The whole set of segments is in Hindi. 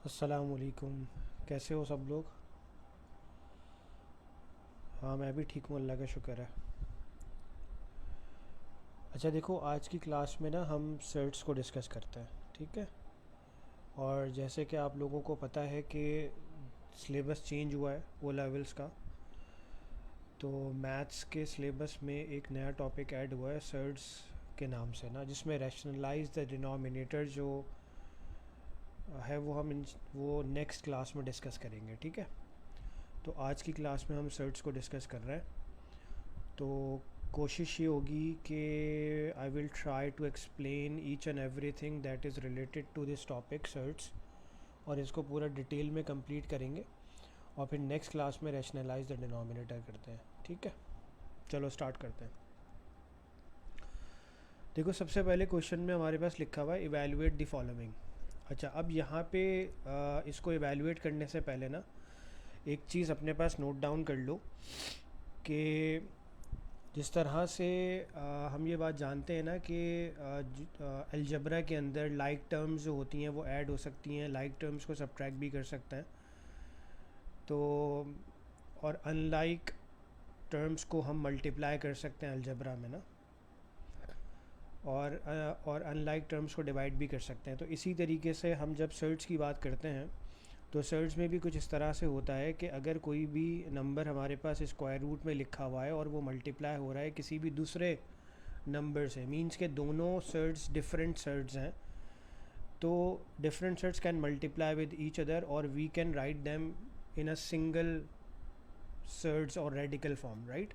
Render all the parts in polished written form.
अस्सलामुअलैकुम। कैसे हो सब लोग? हाँ, मैं भी ठीक हूँ, अल्लाह का शुक्र है। अच्छा देखो, आज की क्लास में ना हम सर्ट्स को डिस्कस करते हैं, ठीक है? और जैसे कि आप लोगों को पता है कि सिलेबस चेंज हुआ है ओ लेवल्स का। तो मैथ्स के सिलेबस में एक नया टॉपिक ऐड हुआ है सर्ट्स के नाम से ना, जिसमें रैशनलाइज द डिनोमिनेटर जो है वो नेक्स्ट क्लास में डिस्कस करेंगे, ठीक है? तो आज की क्लास में हम सर्ट्स को डिस्कस कर रहे हैं। तो कोशिश ये होगी कि I will try to explain each and every thing that is related to this topic surds, और इसको पूरा डिटेल में कंप्लीट करेंगे और फिर नेक्स्ट क्लास में रैशनलाइज द डिनोमिनेटर करते हैं, ठीक है? चलो स्टार्ट करते हैं। देखो, सबसे पहले क्वेश्चन में हमारे पास लिखा हुआ है इवैल्यूएट द फॉलोइंग। अच्छा, अब यहाँ पे इसको इवैल्यूएट करने से पहले ना एक चीज़ अपने पास नोट डाउन कर लो कि जिस तरह से हम ये बात जानते हैं ना कि अलजबरा के अंदर लाइक टर्म्स जो होती हैं वो ऐड हो सकती हैं, लाइक टर्म्स को सब्ट्रैक्ट भी कर सकते हैं। तो और अनलाइक टर्म्स को हम मल्टीप्लाई कर सकते हैं अलजबरा में ना, और अनलाइक टर्म्स को डिवाइड भी कर सकते हैं। तो इसी तरीके से हम जब सर्च की बात करते हैं तो सर्च में भी कुछ इस तरह से होता है कि अगर कोई भी नंबर हमारे पास स्क्वायर रूट में लिखा हुआ है और वो मल्टीप्लाई हो रहा है किसी भी दूसरे नंबर से, मींस के दोनों सर्ट्स डिफरेंट सर्ट्स हैं, तो different surds can multiply with each other और we can write them in a single surds और रेडिकल फॉर्म, राइट?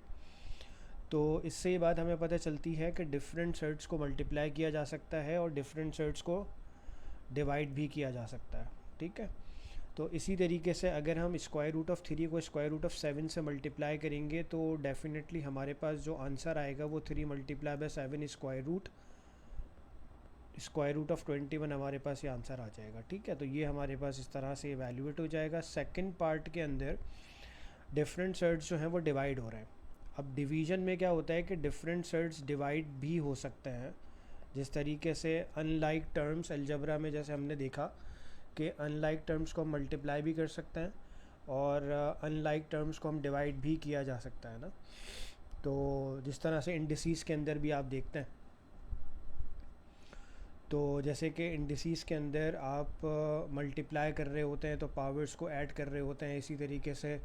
तो इससे ये बात हमें पता चलती है कि डिफरेंट सर्ट्स को मल्टीप्लाई किया जा सकता है और डिफरेंट सर्ट्स को डिवाइड भी किया जा सकता है, ठीक है? तो इसी तरीके से अगर हम स्क्वायर रूट ऑफ 3 को स्क्वायर रूट ऑफ 7 से मल्टीप्लाई करेंगे तो डेफिनेटली हमारे पास जो आंसर आएगा वो 3 multiply by 7 square root of 21 हमारे पास ये आंसर आ जाएगा, ठीक है? तो ये हमारे पास इस तरह से इवैल्यूएट हो जाएगा। सेकंड पार्ट के अंदर डिफरेंट सर्ट्स जो हैं वो डिवाइड हो रहे हैं। अब डिवीजन में क्या होता है कि डिफरेंट सर्ट्स डिवाइड भी हो सकते हैं, जिस तरीके से अनलाइक टर्म्स अलजबरा में जैसे हमने देखा कि अनलाइक टर्म्स को हम मल्टीप्लाई भी कर सकते हैं और अनलाइक टर्म्स को हम डिवाइड भी किया जा सकता है ना। तो जिस तरह से इंडिसेस के अंदर भी आप देखते हैं, तो जैसे कि इंडिसेस के अंदर आप मल्टीप्लाई कर रहे होते हैं तो पावर्स को ऐड कर रहे होते हैं, इसी तरीके से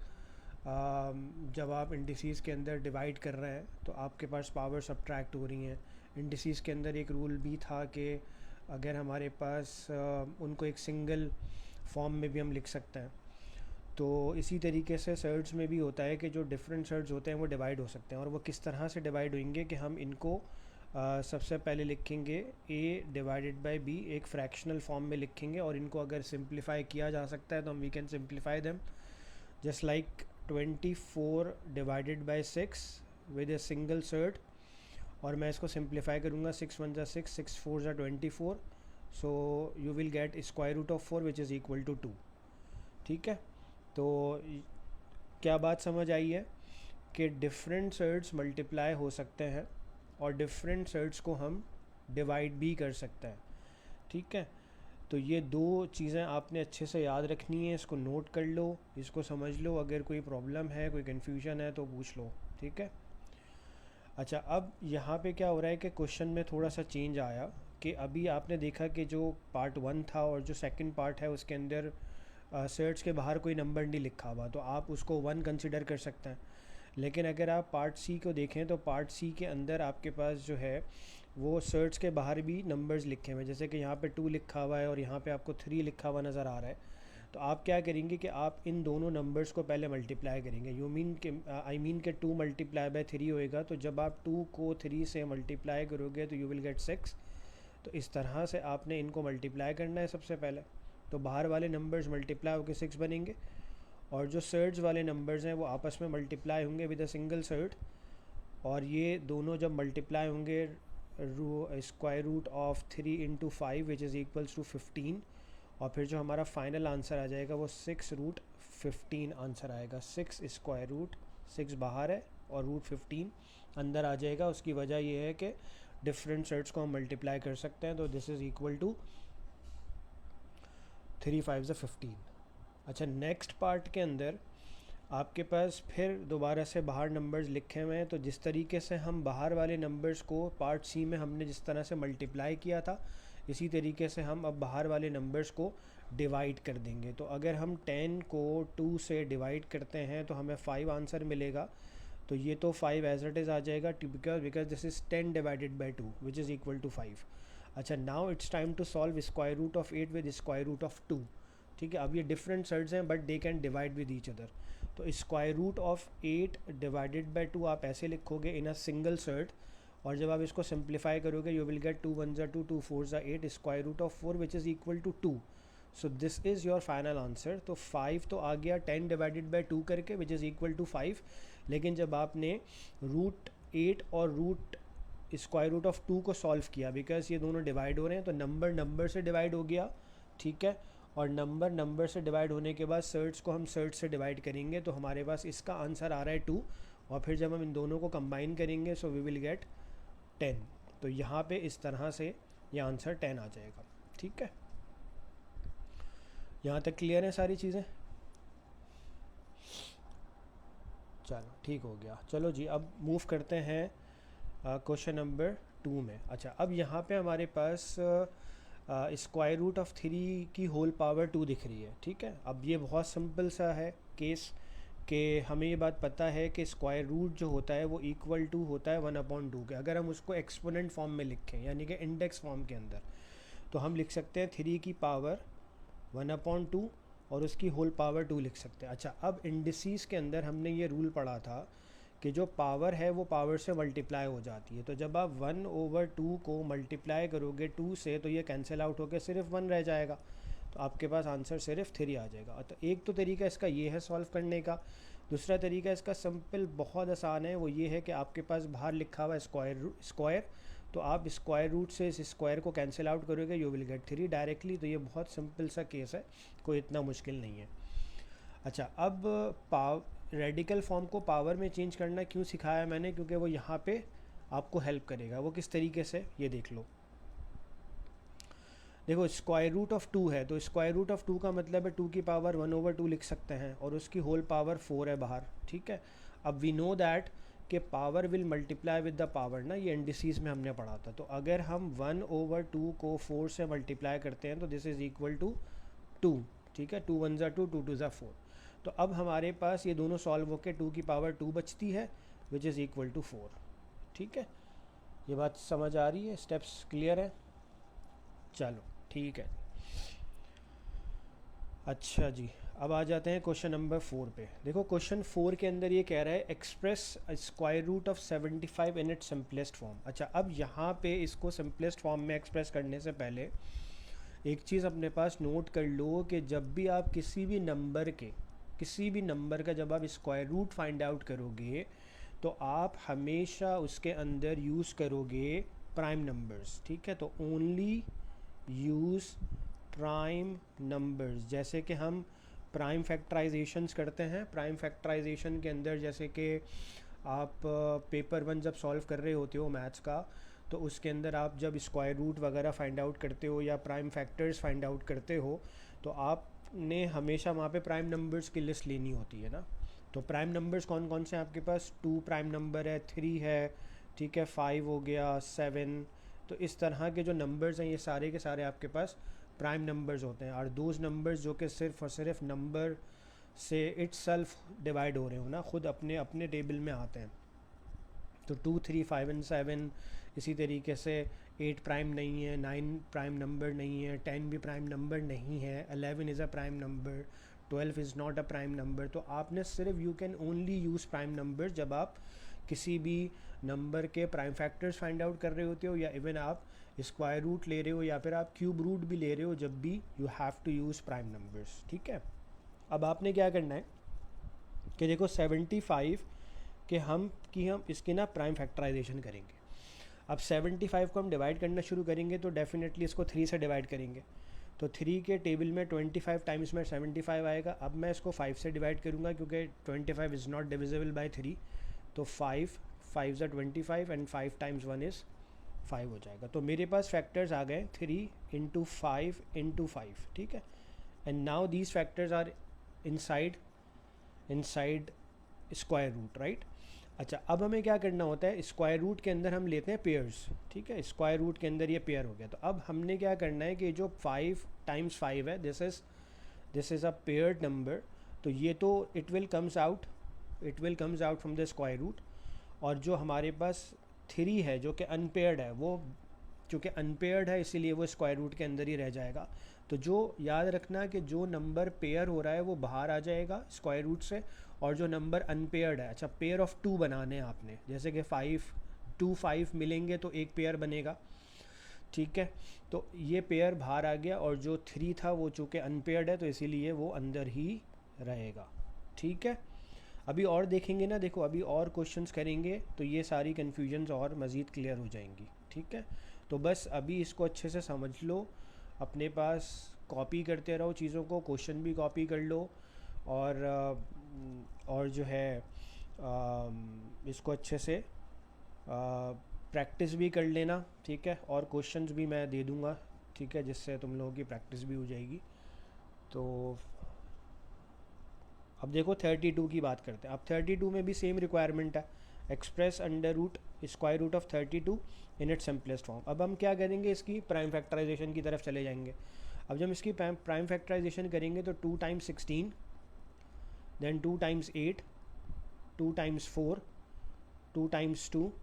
जब आप इंडिसेस के अंदर डिवाइड कर रहे हैं तो आपके पास पावर सब्ट्रैक्ट हो रही हैं। इंडिसेस के अंदर एक रूल भी था कि अगर हमारे पास उनको एक सिंगल फॉर्म में भी हम लिख सकते हैं। तो इसी तरीके से सर्ट्स में भी होता है कि जो डिफरेंट सर्ट्स होते हैं वो डिवाइड हो सकते हैं, और वो किस तरह से डिवाइड होंगे कि हम इनको सबसे पहले लिखेंगे a डिवाइडेड बाय b, एक फ्रैक्शनल फॉर्म में लिखेंगे, और इनको अगर सिंप्लीफाई किया जा सकता है तो हम we can simplify them just like 24 divided by 6 with a single surd. और मैं इसको सिंप्लीफाई करूँगा, 6 1 ज़ा 6, 6 4 ज़ा 24, so you will get square root of 4 which is equal to 2, ठीक है? तो क्या बात समझ आई है कि डिफरेंट सर्ट्स मल्टीप्लाई हो सकते हैं और डिफरेंट सर्ट्स को हम डिवाइड भी कर सकते हैं, ठीक है? तो ये दो चीज़ें आपने अच्छे से याद रखनी है, इसको नोट कर लो, इसको समझ लो, अगर कोई प्रॉब्लम है, कोई कन्फ्यूजन है तो पूछ लो, ठीक है? अच्छा, अब यहाँ पे क्या हो रहा है कि क्वेश्चन में थोड़ा सा चेंज आया कि अभी आपने देखा कि जो पार्ट 1 था और जो सेकंड पार्ट है उसके अंदर सर्च के बाहर कोई नंबर नहीं लिखा हुआ, तो आप उसको 1 कंसिडर कर सकते हैं। लेकिन अगर आप पार्ट सी को देखें तो पार्ट सी के अंदर आपके पास जो है वो सर्च के बाहर भी नंबर्स लिखे हुए हैं, जैसे कि यहाँ पे 2 लिखा हुआ है और यहाँ पे आपको 3 लिखा हुआ नज़र आ रहा है। तो आप क्या करेंगे कि आप इन दोनों नंबर्स को पहले मल्टीप्लाई करेंगे। यू मीन के आई मीन के 2 मल्टीप्लाई बाय 3 होएगा, तो जब आप 2 को 3 से मल्टीप्लाई करोगे तो यू विल गेट 6। तो इस तरह से आपने इनको मल्टीप्लाई करना है सबसे पहले। तो बाहर वाले नंबर्स मल्टीप्लाई होकर 6 बनेंगे और जो सर्ट्स वाले नंबर्स हैं वो आपस में मल्टीप्लाई होंगे विद अ सिंगल सर्ट, और ये दोनों जब मल्टीप्लाई होंगे square root of 3 into 5 which is equals to 15, और फिर जो हमारा फाइनल आंसर आ जाएगा वो 6 रूट 15 आंसर आएगा। 6 स्क्वायर रूट 6 बाहर है और रूट 15 अंदर आ जाएगा। उसकी वजह ये है कि डिफरेंट सर्ट्स को हम मल्टीप्लाई कर सकते हैं, तो दिस इज़ इक्वल टू 3 5 ज़ा 15। अच्छा, नेक्स्ट पार्ट के अंदर आपके पास फिर दोबारा से बाहर नंबर्स लिखे हुए हैं, तो जिस तरीके से हम बाहर वाले नंबर्स को पार्ट सी में हमने जिस तरह से मल्टीप्लाई किया था, इसी तरीके से हम अब बाहर वाले नंबर्स को डिवाइड कर देंगे। तो अगर हम 10 को 2 से डिवाइड करते हैं तो हमें 5 आंसर मिलेगा। तो ये तो 5 एज इट इज़ आ जाएगा, because this is 10 divided by 2 which is equal to 5। अच्छा, now it's time to solve square root of 8 with square root of 2। ठीक है, अब ये डिफरेंट सर्ट्स हैं but they can divide with each other. तो square root of 8 divided by 2 आप ऐसे लिखोगे इन अ सिंगल सर्ट, और जब आप इसको सिंप्लीफाई करोगे यू विल गेट 2 1 ज़ा 2 2 4 ज़ा 8 square root of 4 which is equal to 2। So this is your final answer. तो 5 तो आ गया 10 डिवाइडेड बाई 2 करके विच इज़ इक्वल टू 5। लेकिन जब आपने रूट 8 और रूट स्क्वायर रूट ऑफ 2 को सॉल्व किया, बिकॉज ये दोनों डिवाइड हो रहे हैं, तो नंबर नंबर से डिवाइड हो गया। ठीक है, और नंबर नंबर से डिवाइड होने के बाद सर्ट्स को हम सर्ट से डिवाइड करेंगे, तो हमारे पास इसका आंसर आ रहा है 2। और फिर जब हम इन दोनों को कंबाइन करेंगे सो वी विल गेट 10। तो यहाँ पे इस तरह से ये आंसर 10 आ जाएगा। ठीक है, यहाँ तक क्लियर है सारी चीज़ें? चलो ठीक हो गया। चलो जी, अब मूव करते हैं क्वेश्चन नंबर 2 में। अच्छा, अब यहाँ पे हमारे पास स्क्वायर रूट ऑफ 3 की होल पावर 2 दिख रही है। ठीक है, अब ये बहुत सिंपल सा है केस कि हमें ये बात पता है कि स्क्वायर रूट जो होता है वो इक्वल टू होता है 1/2 के। अगर हम उसको एक्सपोनेंट फॉर्म में लिखें यानी कि इंडेक्स फॉर्म के अंदर, तो हम लिख सकते हैं 3 की पावर 1/2 और उसकी होल पावर 2 लिख सकते हैं। अच्छा, अब इंडिसेस के अंदर हमने ये रूल पढ़ा था कि जो पावर है वो पावर से मल्टीप्लाई हो जाती है। तो जब आप 1/2 को मल्टीप्लाई करोगे 2 से, तो ये कैंसिल आउट होकर सिर्फ 1 रह जाएगा, तो आपके पास आंसर सिर्फ 3 आ जाएगा। तो एक तो तरीका इसका ये है सॉल्व करने का। दूसरा तरीका इसका सिंपल, बहुत आसान है, वो ये है कि आपके पास बाहर लिखा हुआ स्क्वायर, तो आप स्क्वायर रूट से इस स्क्वायर को कैंसिल आउट करोगे, यू विल गेट 3 डायरेक्टली। तो ये बहुत सिंपल सा केस है, कोई इतना मुश्किल नहीं है। अच्छा, अब रेडिकल फॉर्म को पावर में चेंज करना क्यों सिखाया मैंने, क्योंकि वो यहाँ पे आपको हेल्प करेगा। वो किस तरीके से, ये देख लो। देखो, स्क्वायर रूट ऑफ 2 है, तो स्क्वायर रूट ऑफ 2 का मतलब है 2 की पावर 1/2 लिख सकते हैं, और उसकी होल पावर 4 है बाहर। ठीक है, अब वी नो दैट कि power will multiply with the power ना, ये इंडिसेस में हमने पढ़ा था। तो अगर हम 1/2 को 4 से मल्टीप्लाई करते हैं तो दिस इज़ इक्वल टू 2। ठीक है, 2 1 ज़ा 2 2 2 ज़ा 4। तो अब हमारे पास ये दोनों सॉल्व होकर 2 की पावर 2 बचती है विच इज़ इक्वल टू 4। ठीक है, ये बात समझ आ रही है? स्टेप्स क्लियर है? चलो ठीक है। अच्छा जी, अब आ जाते हैं क्वेश्चन नंबर 4 पे। देखो, क्वेश्चन 4 के अंदर ये कह रहा है express square root of 75 in its simplest form. अच्छा, अब यहाँ पे इसको सिंपलेस्ट फॉर्म में एक्सप्रेस करने से पहले एक चीज़ अपने पास नोट कर लो कि जब भी आप किसी भी नंबर का जब आप स्क्वायर रूट फाइंड आउट करोगे, तो आप हमेशा उसके अंदर यूज़ करोगे प्राइम नंबर्स। ठीक है, तो ओनली यूज़ प्राइम नंबर्स। जैसे कि हम प्राइम फैक्टराइजेशंस करते हैं, प्राइम फैक्टराइजेशन के अंदर जैसे कि आप पेपर 1 जब सॉल्व कर रहे होते हो मैथ्स का, तो उसके अंदर आप जब स्क्वायर रूट वगैरह फाइंड आउट करते हो या प्राइम फैक्टर्स फाइंड आउट करते हो, तो आपने हमेशा वहाँ पे प्राइम नंबर्स की लिस्ट लेनी होती है ना। तो प्राइम नंबर्स कौन कौन से हैं आपके पास? 2 प्राइम नंबर है, 3 है, ठीक है, 5 हो गया, 7। तो इस तरह के जो नंबर्स हैं ये सारे के सारे आपके पास प्राइम नंबर्स होते हैं। और दोज नंबर्स जो कि सिर्फ और सिर्फ नंबर से इटसेल्फ डिवाइड हो रहे हो ना, ख़ुद अपने अपने टेबल में आते हैं। तो 2 3 5 एंड 7, इसी तरीके से 8 प्राइम नहीं है, 9 प्राइम नंबर नहीं है, 10 भी प्राइम नंबर नहीं है, 11 is a prime number, 12 is not a prime number. तो आपने सिर्फ you can only use prime number जब आप किसी भी नंबर के प्राइम फैक्टर्स फाइंड आउट कर रहे होते हो, या इवन आप स्क्वायर रूट ले रहे हो, या फिर आप क्यूब रूट भी ले रहे हो, जब भी you have to use prime numbers. ठीक है, अब आपने क्या करना है कि देखो 75 कि हम इसकी ना प्राइम फैक्टराइजेशन करेंगे। अब 75 को हम डिवाइड करना शुरू करेंगे तो डेफिनेटली इसको 3 से डिवाइड करेंगे। तो 3 के टेबल में 25 टाइम्स में 75 आएगा। अब मैं इसको 5 से डिवाइड करूँगा क्योंकि 25 इज़ नॉट डिविजिबल बाय 3। तो 5 5 ज़ा 25 एंड 5 टाइम्स 1 इज़ 5 हो जाएगा। तो मेरे पास फैक्टर्स आ गए 3 × 5 × 5। ठीक है, and now these factors are inside square root, right. अच्छा, अब हमें क्या करना होता है, स्क्वायर रूट के अंदर हम लेते हैं पेयर्स, ठीक है। स्क्वायर रूट के अंदर ये पेयर हो गया, तो अब हमने क्या करना है कि जो 5 टाइम्स 5 है, this is a paired number, तो ये तो it will comes out from the square root. और जो हमारे पास 3 है जो कि अनपेयर्ड है, वो चूँकि अनपेयर्ड है इसीलिए वो स्क्वायर रूट के अंदर ही रह जाएगा। तो जो याद रखना कि जो नंबर पेयर हो रहा है वो बाहर आ जाएगा स्क्वायर रूट से, और जो नंबर अनपेयर्ड है, अच्छा पेयर ऑफ 2 बनाने हैं आपने, जैसे कि 5 मिलेंगे तो एक पेयर बनेगा, ठीक है। तो ये पेयर बाहर आ गया, और जो 3 था वो चूँकि अनपेयर्ड है तो इसीलिए वो अंदर ही रहेगा, ठीक है। अभी और देखेंगे ना, देखो अभी और क्वेश्चंस करेंगे तो ये सारी कन्फ्यूजन्स और मज़ीद क्लियर हो जाएंगी, ठीक है। तो बस अभी इसको अच्छे से समझ लो, अपने पास कॉपी करते रहो चीज़ों को, क्वेश्चन भी कॉपी कर लो, और जो है इसको अच्छे से प्रैक्टिस भी कर लेना, ठीक है। और क्वेश्चंस भी मैं दे दूँगा, ठीक है, जिससे तुम लोगों की प्रैक्टिस भी हो जाएगी। तो अब देखो 32 की बात करते हैं। अब 32 में भी सेम रिक्वायरमेंट है, express under root square root of 32 in its simplest form. अब हम क्या करेंगे, इसकी प्राइम फैक्टराइजेशन की तरफ चले जाएंगे। अब जब इसकी प्राइम फैक्टराइजेशन करेंगे तो 2 times 16, then 2 times 8, 2 times 4, 2 times 2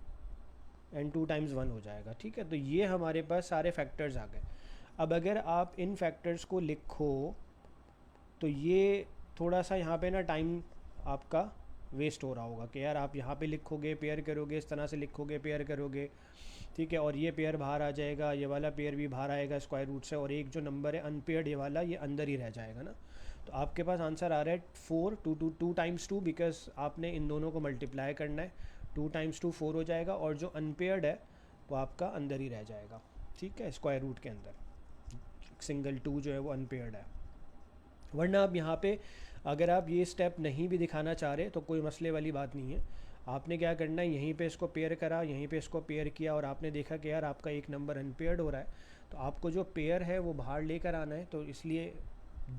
and 2 times 1 हो जाएगा, ठीक है। तो ये हमारे पास सारे फैक्टर्स आ गए। अब अगर आप इन फैक्टर्स को लिखो तो ये थोड़ा सा यहाँ पे ना टाइम आपका वेस्ट हो रहा होगा कि यार आप यहाँ पे लिखोगे, पेयर करोगे, इस तरह से लिखोगे, पेयर करोगे, ठीक है, और ये पेयर बाहर आ जाएगा, ये वाला पेयर भी बाहर आएगा स्क्वायर रूट से, और एक जो नंबर है अनपेयर्ड ये वाला, ये अंदर ही रह जाएगा ना। तो आपके पास आंसर आ रहा है 4, 2 टाइम्स 2, बिकॉज आपने इन दोनों को मल्टीप्लाई करना है। 2 टाइम्स 2 4 हो जाएगा, और जो अनपेयर्ड है वो आपका अंदर ही रह जाएगा, ठीक है, स्क्वायर रूट के अंदर। सिंगल 2 जो है वो अनपेयर्ड है। वरना आप यहाँ पे अगर आप ये स्टेप नहीं भी दिखाना चाह रहे तो कोई मसले वाली बात नहीं है। आपने क्या करना है, यहीं पे इसको पेयर करा, यहीं पे इसको पेयर किया, और आपने देखा कि यार आपका एक नंबर अनपेयर्ड हो रहा है, तो आपको जो पेयर है वो बाहर लेकर आना है। तो इसलिए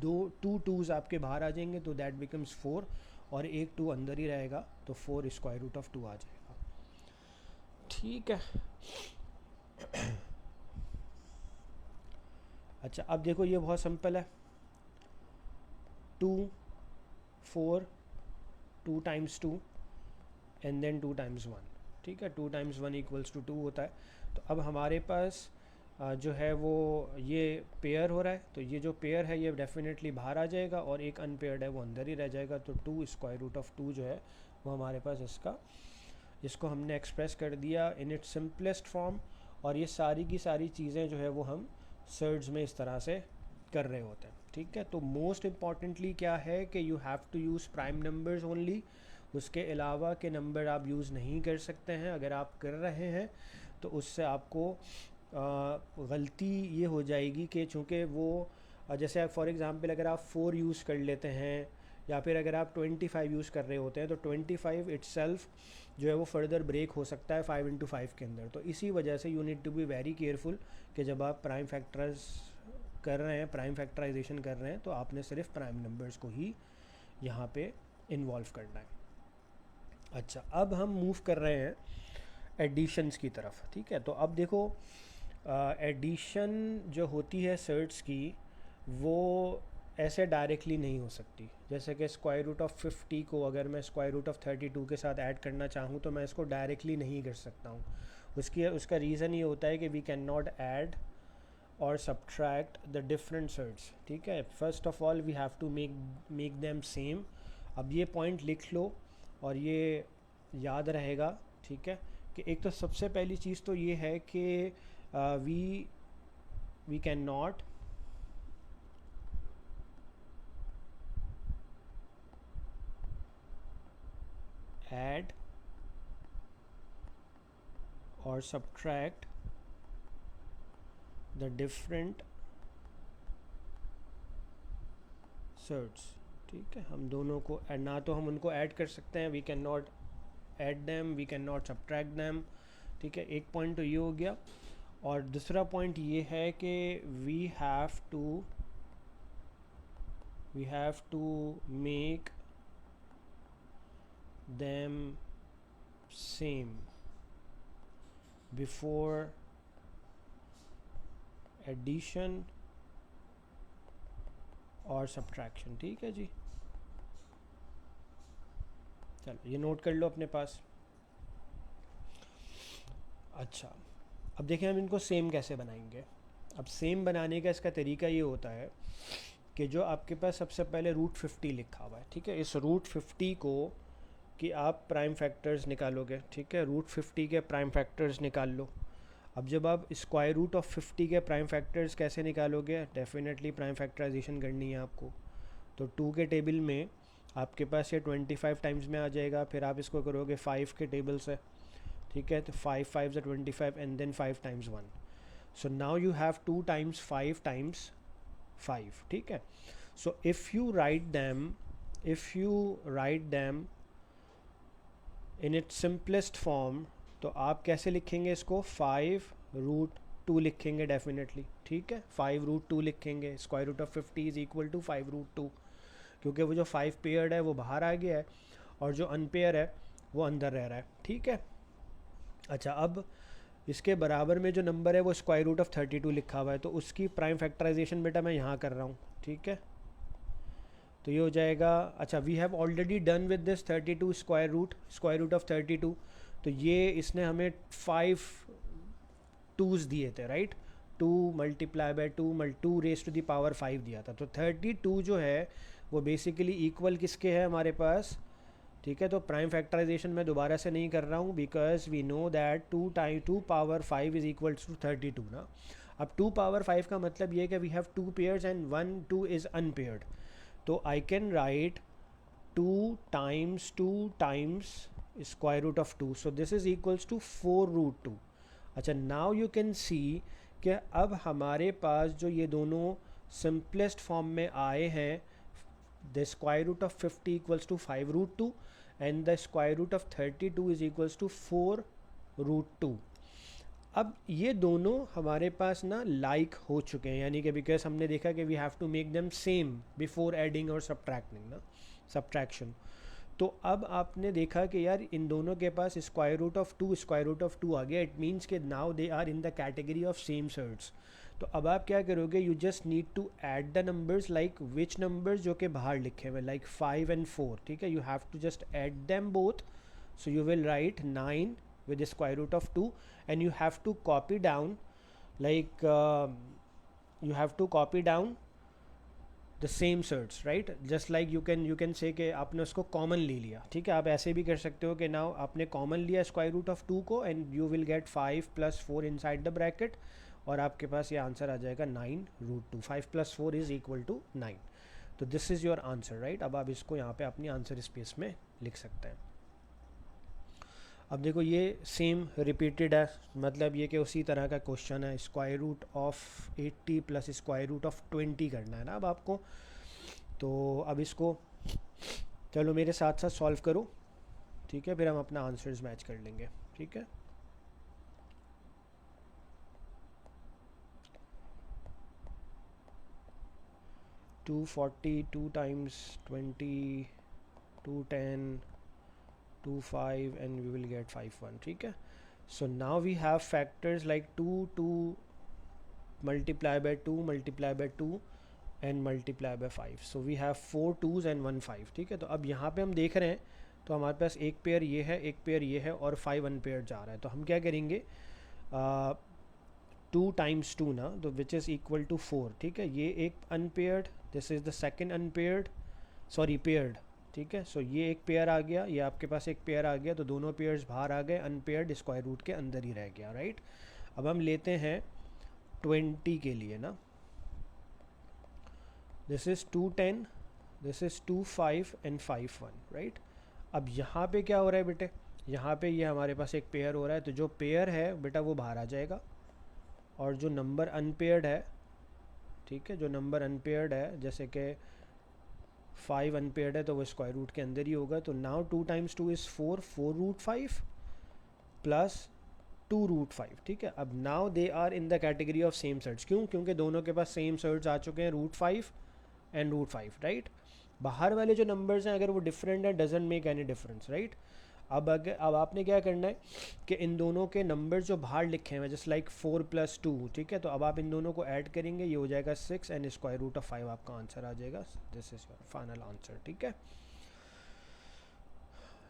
2 2s आपके बाहर आ जाएंगे, तो दैट बिकम्स 4, और एक 2 अंदर ही रहेगा, तो 4 स्क्वायर रूट ऑफ 2 आ जाएगा, ठीक है। अच्छा, अब देखो ये बहुत सिंपल है, 2 4 2 टाइम्स 2 एंड देन 2 टाइम्स 1, ठीक है। 2 टाइम्स 1 इक्वल्स टू 2 होता है। तो अब हमारे पास जो है वो ये पेयर हो रहा है, तो ये जो पेयर है ये डेफिनेटली बाहर आ जाएगा, और एक अनपेयर्ड है वो अंदर ही रह जाएगा। तो 2 स्क्वायर रूट ऑफ 2 जो है वो हमारे पास इसको हमने एक्सप्रेस कर दिया इन इट्स सिंपलेस्ट फॉर्म। और ये सारी की सारी चीज़ें जो है वो हम सर्ड्स में इस तरह से कर रहे होते हैं, ठीक है। तो मोस्ट इम्पॉर्टेंटली क्या है कि you have to use prime numbers only, उसके अलावा के नंबर आप यूज़ नहीं कर सकते हैं। अगर आप कर रहे हैं तो उससे आपको गलती ये हो जाएगी कि चूँकि वो जैसे फॉर एग्ज़ाम्पल अगर आप 4 यूज़ कर लेते हैं, या फिर अगर आप 25 यूज़ कर रहे होते हैं, तो 25 इट्सेल्फ जो है वो फर्दर ब्रेक हो सकता है 5 इंटू 5 के अंदर। तो इसी वजह से you need to be very careful कि जब आप प्राइम फैक्टर्स कर रहे हैं, प्राइम फैक्टराइजेशन कर रहे हैं, तो आपने सिर्फ प्राइम नंबर्स को ही यहाँ पे इन्वॉल्व करना है। अच्छा, अब हम मूव कर रहे हैं एडिशंस की तरफ, ठीक है। तो अब देखो एडिशन जो होती है सर्ट्स की, वो ऐसे डायरेक्टली नहीं हो सकती। जैसे कि स्क्वायर रूट ऑफ 50 को अगर मैं स्क्वायर रूट ऑफ 32 के साथ ऐड करना चाहूँ तो मैं इसको डायरेक्टली नहीं कर सकता हूँ। उसका रीज़न ये होता है कि वी कैन नॉट ऐड और सब्ट्रैक्ट द डिफरेंट सर्ट्स, ठीक है। First of all we have to make them same. अब ये पॉइंट लिख लो और ये याद रहेगा, ठीक है, कि एक तो सबसे पहली चीज़ तो ये है कि वी कैन नॉट ऐड और सब्ट्रैक्ट द डिफरेंट सर्ट्स, ठीक है। हम दोनों को ना तो हम उनको ऐड कर सकते हैं, we can not add them, we can not subtract them, ठीक है। एक पॉइंट तो ये हो गया। और दूसरा पॉइंट ये है कि we have to we have to make them same before addition और सब्ट्रैक्शन। ठीक है जी, चलो ये नोट कर लो अपने पास। अच्छा, अब देखें हम इनको सेम कैसे बनाएंगे। अब सेम बनाने का इसका तरीका ये होता है कि जो आपके पास सबसे पहले रूट 50 लिखा हुआ है, ठीक है, इस रूट 50 को कि आप प्राइम फैक्टर्स निकालोगे। ठीक है, रूट 50 के प्राइम फैक्टर्स निकाल लो। अब जब आप स्क्वायर रूट ऑफ 50 के प्राइम फैक्टर्स कैसे निकालोगे, डेफिनेटली प्राइम फैक्टराइजेशन करनी है आपको। तो 2 के टेबल में आपके पास ये 25 टाइम्स में आ जाएगा, फिर आप इसको करोगे 5 के टेबल से। ठीक है, तो 5 5 से 25 and then 5 times 1। So now you have 2 times 5 times 5। ठीक है, so if you write them in its simplest form, तो आप कैसे लिखेंगे इसको, 5 रूट 2 लिखेंगे डेफिनेटली। ठीक है, 5 रूट 2 लिखेंगे। Square root of 50 is equal to 5 root 2, क्योंकि वो जो 5 पेयर्ड है वो बाहर आ गया है और जो अनपेयर है वो अंदर रह रहा है। ठीक है, अच्छा, अब इसके बराबर में जो नंबर है वो स्क्वायर रूट ऑफ 32 लिखा हुआ है, तो उसकी प्राइम फैक्टराइजेशन बेटा मैं यहाँ कर रहा हूँ। ठीक है, तो ये हो जाएगा, अच्छा, we have already done with this 32 square root of 32। तो ये इसने हमें 5 2s दिए थे, right. 2 multiply by 2 raise to the power 5 दिया था। तो 32 जो है वो बेसिकली इक्वल किसके है हमारे पास। ठीक है, तो प्राइम फैक्टराइजेशन मैं दोबारा से नहीं कर रहा हूँ, because we know that 2 power 5 is equal to 32 ना। अब 2 पावर 5 का मतलब ये है कि we have 2 pairs and 1 2 is unpaired. तो I can write 2 times square root of 2, so this is equals to 4 root 2। अच्छा, नाउ यू कैन सी कि अब हमारे पास जो ये दोनों सिंपलेस्ट फॉर्म में आए हैं, the square root of 50 equals to 5 root 2 and the square root of 32 is equals to 4 root 2। अब ये दोनों हमारे पास ना लाइक हो चुके हैं, यानी कि बिकॉज हमने देखा कि we have to make them same before adding और सब्ट्रैक्टिंग ना, सब्ट्रैक्शन। तो अब आपने देखा कि यार इन दोनों के पास स्क्वायर रूट ऑफ 2 आ गया। इट मीन्स कि now they are in the category of same surds. तो अब आप क्या करोगे, you just need to add the numbers, like which numbers जो कि बाहर लिखे हुए, लाइक 5 and 4। ठीक है, you have to just add them both. So you will write 9 with the square root of 2 and you have to copy down, like you have to copy down the same surds, right? just like you can say कि आपने उसको कॉमन ले लिया। ठीक है, आप ऐसे भी कर सकते हो कि नाउ आपने कॉमन लिया स्क्वायर रूट ऑफ 2 को and you will gate 5 + 4 inside the bracket और आपके पास ये आंसर आ जाएगा 9 रूट 2। 5 + 4 is equal to 9। तो this is your answer, right. अब आप इसको यहाँ पे अपनी आंसर स्पेस में लिख सकते हैं। अब देखो ये सेम रिपीटेड है, मतलब ये कि उसी तरह का क्वेश्चन है। Square root of 80 + square root of 20 करना है ना अब आपको। तो अब इसको चलो मेरे साथ साथ सॉल्व करो। ठीक है, फिर हम अपना आंसर्स मैच कर लेंगे। ठीक है, to 40 2 times 20 210 2 5 and we will get 5 1। ठीक है, so now we have factors like 2 multiply by 2 multiply by 2 and multiply by 5। so we have 4 2s and 1 5। ठीक है, तो अब यहाँ पे हम देख रहे हैं तो हमारे पास एक पेयर ये है, एक पेयर ये है और 5 अनपेयर जा रहा है। तो हम क्या करेंगे, 2 टाइम्स 2 ना, तो विच इज़ इक्वल टू 4। ठीक है, ये एक unpaired, this is the second unpaired, sorry paired. ठीक है, सो ये एक पेयर आ गया, ये आपके पास एक पेयर आ गया, तो दोनों पेयर्स बाहर आ गए, अनपेयर्ड स्क्वायर रूट के अंदर ही रह गया, राइट। अब हम लेते हैं 20 के लिए ना, this is 2 10, this is 2 5 and 5 1, right. अब यहाँ पे क्या हो रहा है बेटे, यहाँ पे ये हमारे पास एक पेयर हो रहा है, तो जो पेयर है बेटा वो बाहर आ जाएगा और जो नंबर अनपेयर्ड है, ठीक है, जो नंबर अनपेयर्ड है जैसे कि 5 अनपेयर्ड है तो वो स्क्वायर रूट के अंदर ही होगा। तो now 2 times 2 is 4 root 5 plus 2 root 5। ठीक है, अब now they are in the category of same surds. क्यों, क्योंकि दोनों के पास सेम सर्ट्स आ चुके हैं, रूट 5 एंड रूट 5, राइट। बाहर वाले जो नंबर्स हैं अगर वो डिफरेंट है doesn't make any difference, right. अब आपने क्या करना है कि इन दोनों के नंबर जो बाहर लिखे हैं जस्ट लाइक 4+2, ठीक है, तो अब आप इन दोनों को ऐड करेंगे, ये हो जाएगा 6 एंड स्क्वायर रूट ऑफ 5 आपका आंसर आ जाएगा। This is your final answer, ठीक है।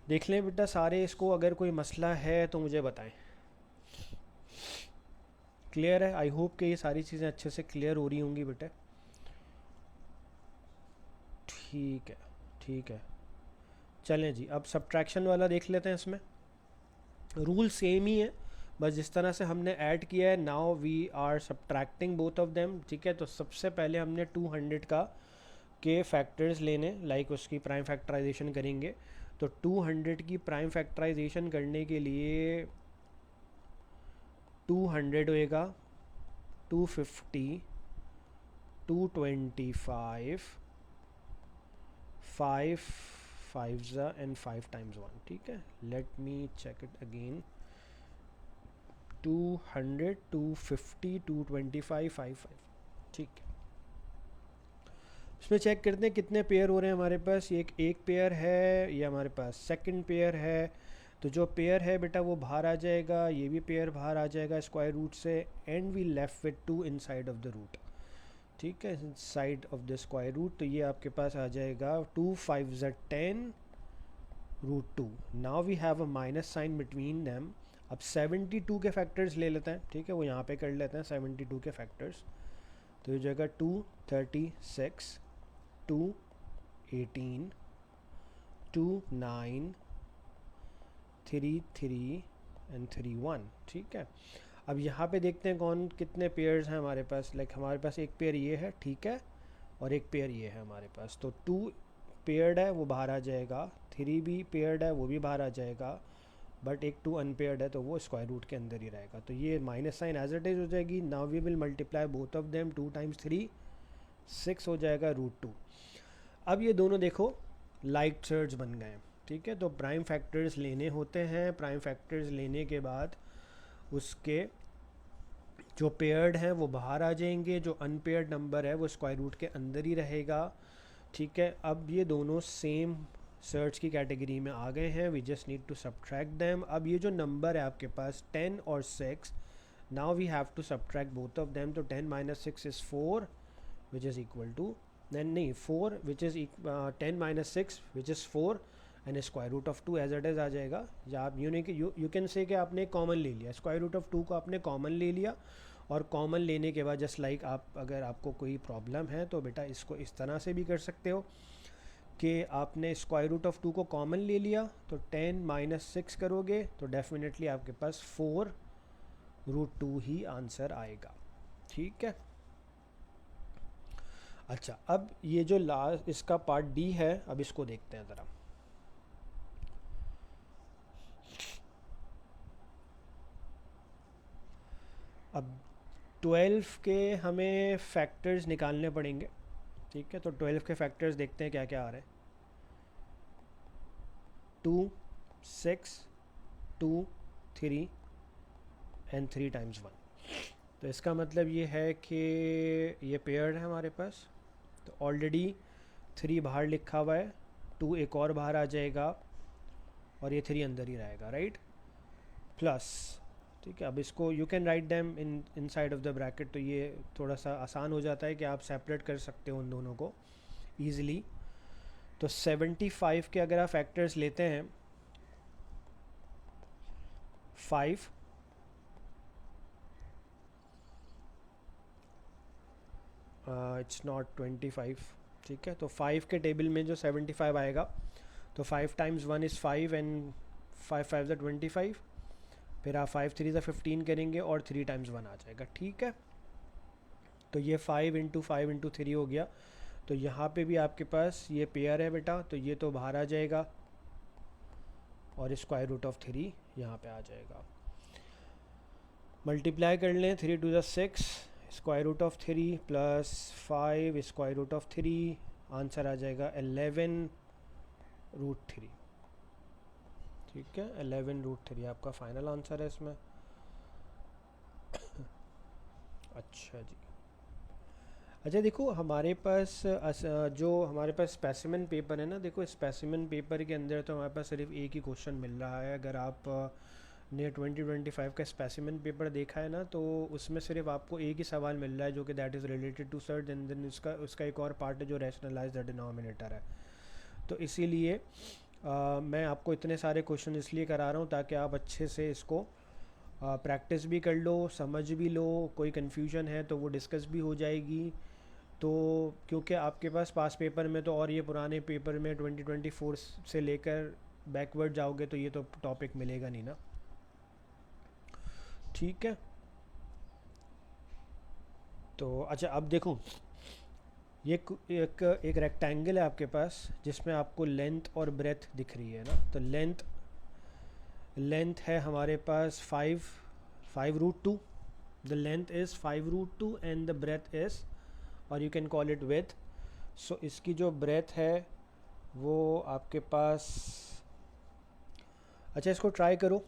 देख लें बेटा सारे इसको, अगर कोई मसला है तो मुझे बताएं। क्लियर है? आई होप कि ये सारी चीज़ें अच्छे से क्लियर हो रही होंगी बेटा। ठीक है, ठीक है, चलें जी। अब सब्ट्रैक्शन वाला देख लेते हैं। इसमें रूल सेम ही है, बस जिस तरह से हमने ऐड किया है, now we are subtracting both of them, ठीक है। तो सबसे पहले हमने 200 का के फैक्टर्स लेने, लाइक उसकी प्राइम फैक्टराइजेशन करेंगे। तो 200 की प्राइम फैक्टराइजेशन करने के लिए 200 होएगा 250, 225, 5 5 एंड 5 टाइम्स 1, ठीक है। Let me check it again. 200, 250, 225, 5 5, ठीक है। इसमें चेक करते हैं कितने पेयर हो रहे हैं हमारे पास। ये एक पेयर है, ये हमारे पास सेकंड पेयर है। तो जो पेयर है बेटा वो बाहर आ जाएगा, ये भी पेयर बाहर आ जाएगा स्क्वायर रूट से, and we left with 2 inside of the root, ठीक है, side of the square root. तो ये आपके पास आ जाएगा 2 5 10 root 2। Now we have a minus sign between them. अब 72 के फैक्टर्स ले लेते हैं, ठीक है, वो यहाँ पे कर लेते हैं 72 के फैक्टर्स। तो ये जगह 236, 218, 29, 3 3 एंड 3 1, ठीक है। अब यहाँ पे देखते हैं कौन कितने पेयर्स हैं हमारे पास। लाइक हमारे पास एक पेयर ये है, ठीक है, और एक पेयर ये है हमारे पास। तो 2 पेयर्ड है वो बाहर आ जाएगा, 3 भी पेयर्ड है वो भी बाहर आ जाएगा, बट एक 2 अनपेयर्ड है तो वो स्क्वायर रूट के अंदर ही रहेगा। तो ये minus sign as it is हो जाएगी। Now we will multiply both of them, 2 times 3 6 हो जाएगा रूट 2। अब ये दोनों देखो लाइक सर्ज बन गए हैं, ठीक है। तो प्राइम फैक्टर्स लेने होते हैं, प्राइम फैक्टर्स लेने के बाद उसके जो पेयर्ड हैं वो बाहर आ जाएंगे, जो अनपेयर्ड नंबर है वो स्क्वायर रूट के अंदर ही रहेगा, ठीक है। अब ये दोनों सेम सर्च की कैटेगरी में आ गए हैं, we just need to subtract them. अब ये जो नंबर है आपके पास 10 और 6, now we have to subtract both of them. तो 10 - 6 is 4 which is equal to, नहीं 4 which is 10 - 6 which is 4 and square root of 2 as it is आ जाएगा। या आप यू कैन से कि आपने कॉमन ले लिया, स्क्वायर रूट ऑफ 2 को आपने कॉमन ले लिया, और कॉमन लेने के बाद जस्ट लाइक आप अगर आपको कोई प्रॉब्लम है तो बेटा इसको इस तरह से भी कर सकते हो कि आपने स्क्वायर रूट ऑफ 2 को कॉमन ले लिया, तो 10 - 6 करोगे तो डेफिनेटली आपके पास 4 रूट 2 ही आंसर आएगा, ठीक है। अच्छा, अब ये जो लास्ट इसका पार्ट डी है, अब इसको देखते हैं ज़रा। अब 12 के हमें फैक्टर्स निकालने पड़ेंगे, ठीक है। तो 12 के फैक्टर्स देखते हैं क्या क्या आ रहे हैं। 2 6 2 3 एंड 3 टाइम्स 1। तो इसका मतलब ये है कि ये पेयर है हमारे पास। तो ऑलरेडी 3 बाहर लिखा हुआ है, 2 एक और बाहर आ जाएगा, और ये 3 अंदर ही रहेगा, राइट, प्लस, ठीक है। अब इसको you can write them in side of the bracket, तो ये थोड़ा सा आसान हो जाता है कि आप सेपरेट कर सकते हो उन दोनों को ईज़िली। तो 75 के अगर आप फैक्टर्स लेते हैं, 5 इट्स नॉट 25, ठीक है। तो 5 के टेबल में जो 75 आएगा, तो 5 टाइम्स 1 इज़ 5 एंड 5 5 ज़ा 25, फिर आप 5 3 ज़ा 15 करेंगे और 3 टाइम्स 1 आ जाएगा, ठीक है। तो ये 5 × 5 × 3 हो गया। तो यहाँ पे भी आपके पास ये पेयर है बेटा, तो ये तो बाहर आ जाएगा, और स्क्वायर रूट ऑफ 3 यहाँ पे आ जाएगा। मल्टीप्लाई कर लें, 3 2 ज़ा 6, square root of 3 plus 5 square root of 3, answer आ जाएगा 11 रूट 3, ठीक है। 11 रूट 3 आपका फाइनल आंसर है इसमें। अच्छा जी, अच्छा देखो हमारे पास जो हमारे पास स्पेसिमेन पेपर है ना, देखो स्पेसिमेन पेपर के अंदर तो हमारे पास सिर्फ एक ही क्वेश्चन मिल रहा है। अगर आप ने 2025 का स्पेसिमेन पेपर देखा है ना, तो उसमें सिर्फ आपको एक ही सवाल मिल रहा है जो कि that is related to search, and then उसका उसका एक और पार्ट है जो रैशनलाइज द डिनोमिनेटर है। तो इसीलिए मैं आपको इतने सारे क्वेश्चन इसलिए करा रहा हूँ ताकि आप अच्छे से इसको प्रैक्टिस भी कर लो, समझ भी लो, कोई कन्फ्यूजन है तो वो डिस्कस भी हो जाएगी। तो क्योंकि आपके पास पास पेपर में तो, और ये पुराने पेपर में 2024 से लेकर बैकवर्ड जाओगे तो ये तो टॉपिक मिलेगा नहीं ना। ठीक है। तो अच्छा अब देखो, ये एक रेक्टेंगल है आपके पास जिसमें आपको लेंथ और ब्रेथ दिख रही है ना। तो लेंथ लेंथ है हमारे पास 5√2। The length is 5√2 and the breadth is, और you can call it with. So इसकी जो ब्रेथ है वो आपके पास, अच्छा इसको ट्राई करो।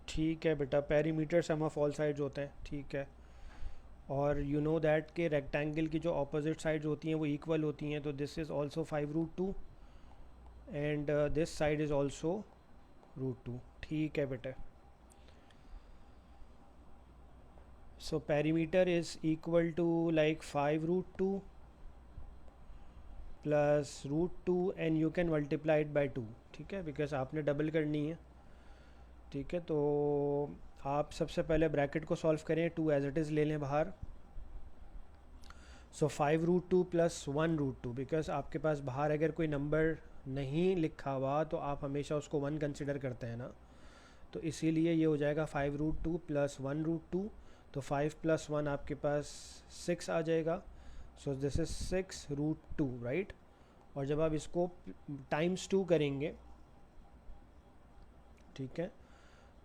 ठीक है बेटा, perimeter sum of all sides होते हैं, ठीक है। और यू नो दैट के रेक्टेंगल की जो ऑपोजिट साइड्स होती हैं वो इक्वल होती हैं। तो this is also 5√2 and this side is also √2। ठीक है बेटा। So perimeter is equal to like 5√2 plus √2 and you can multiply it by 2। ठीक है, बिकॉज आपने डबल करनी है। ठीक है, तो आप सबसे पहले ब्रैकेट को सॉल्व करें, 2 एज इट इज़ ले लें बाहर। सो 5√2 प्लस 1√2, बिकॉज आपके पास बाहर अगर कोई नंबर नहीं लिखा हुआ तो आप हमेशा उसको 1 कंसिडर करते हैं ना। तो इसीलिए ये हो जाएगा 5√2 प्लस 1√2। तो 5 प्लस 1 आपके पास 6 आ जाएगा। सो दिस इज़ 6√2, राइट। और जब आप इसको टाइम्स 2 करेंगे, ठीक है,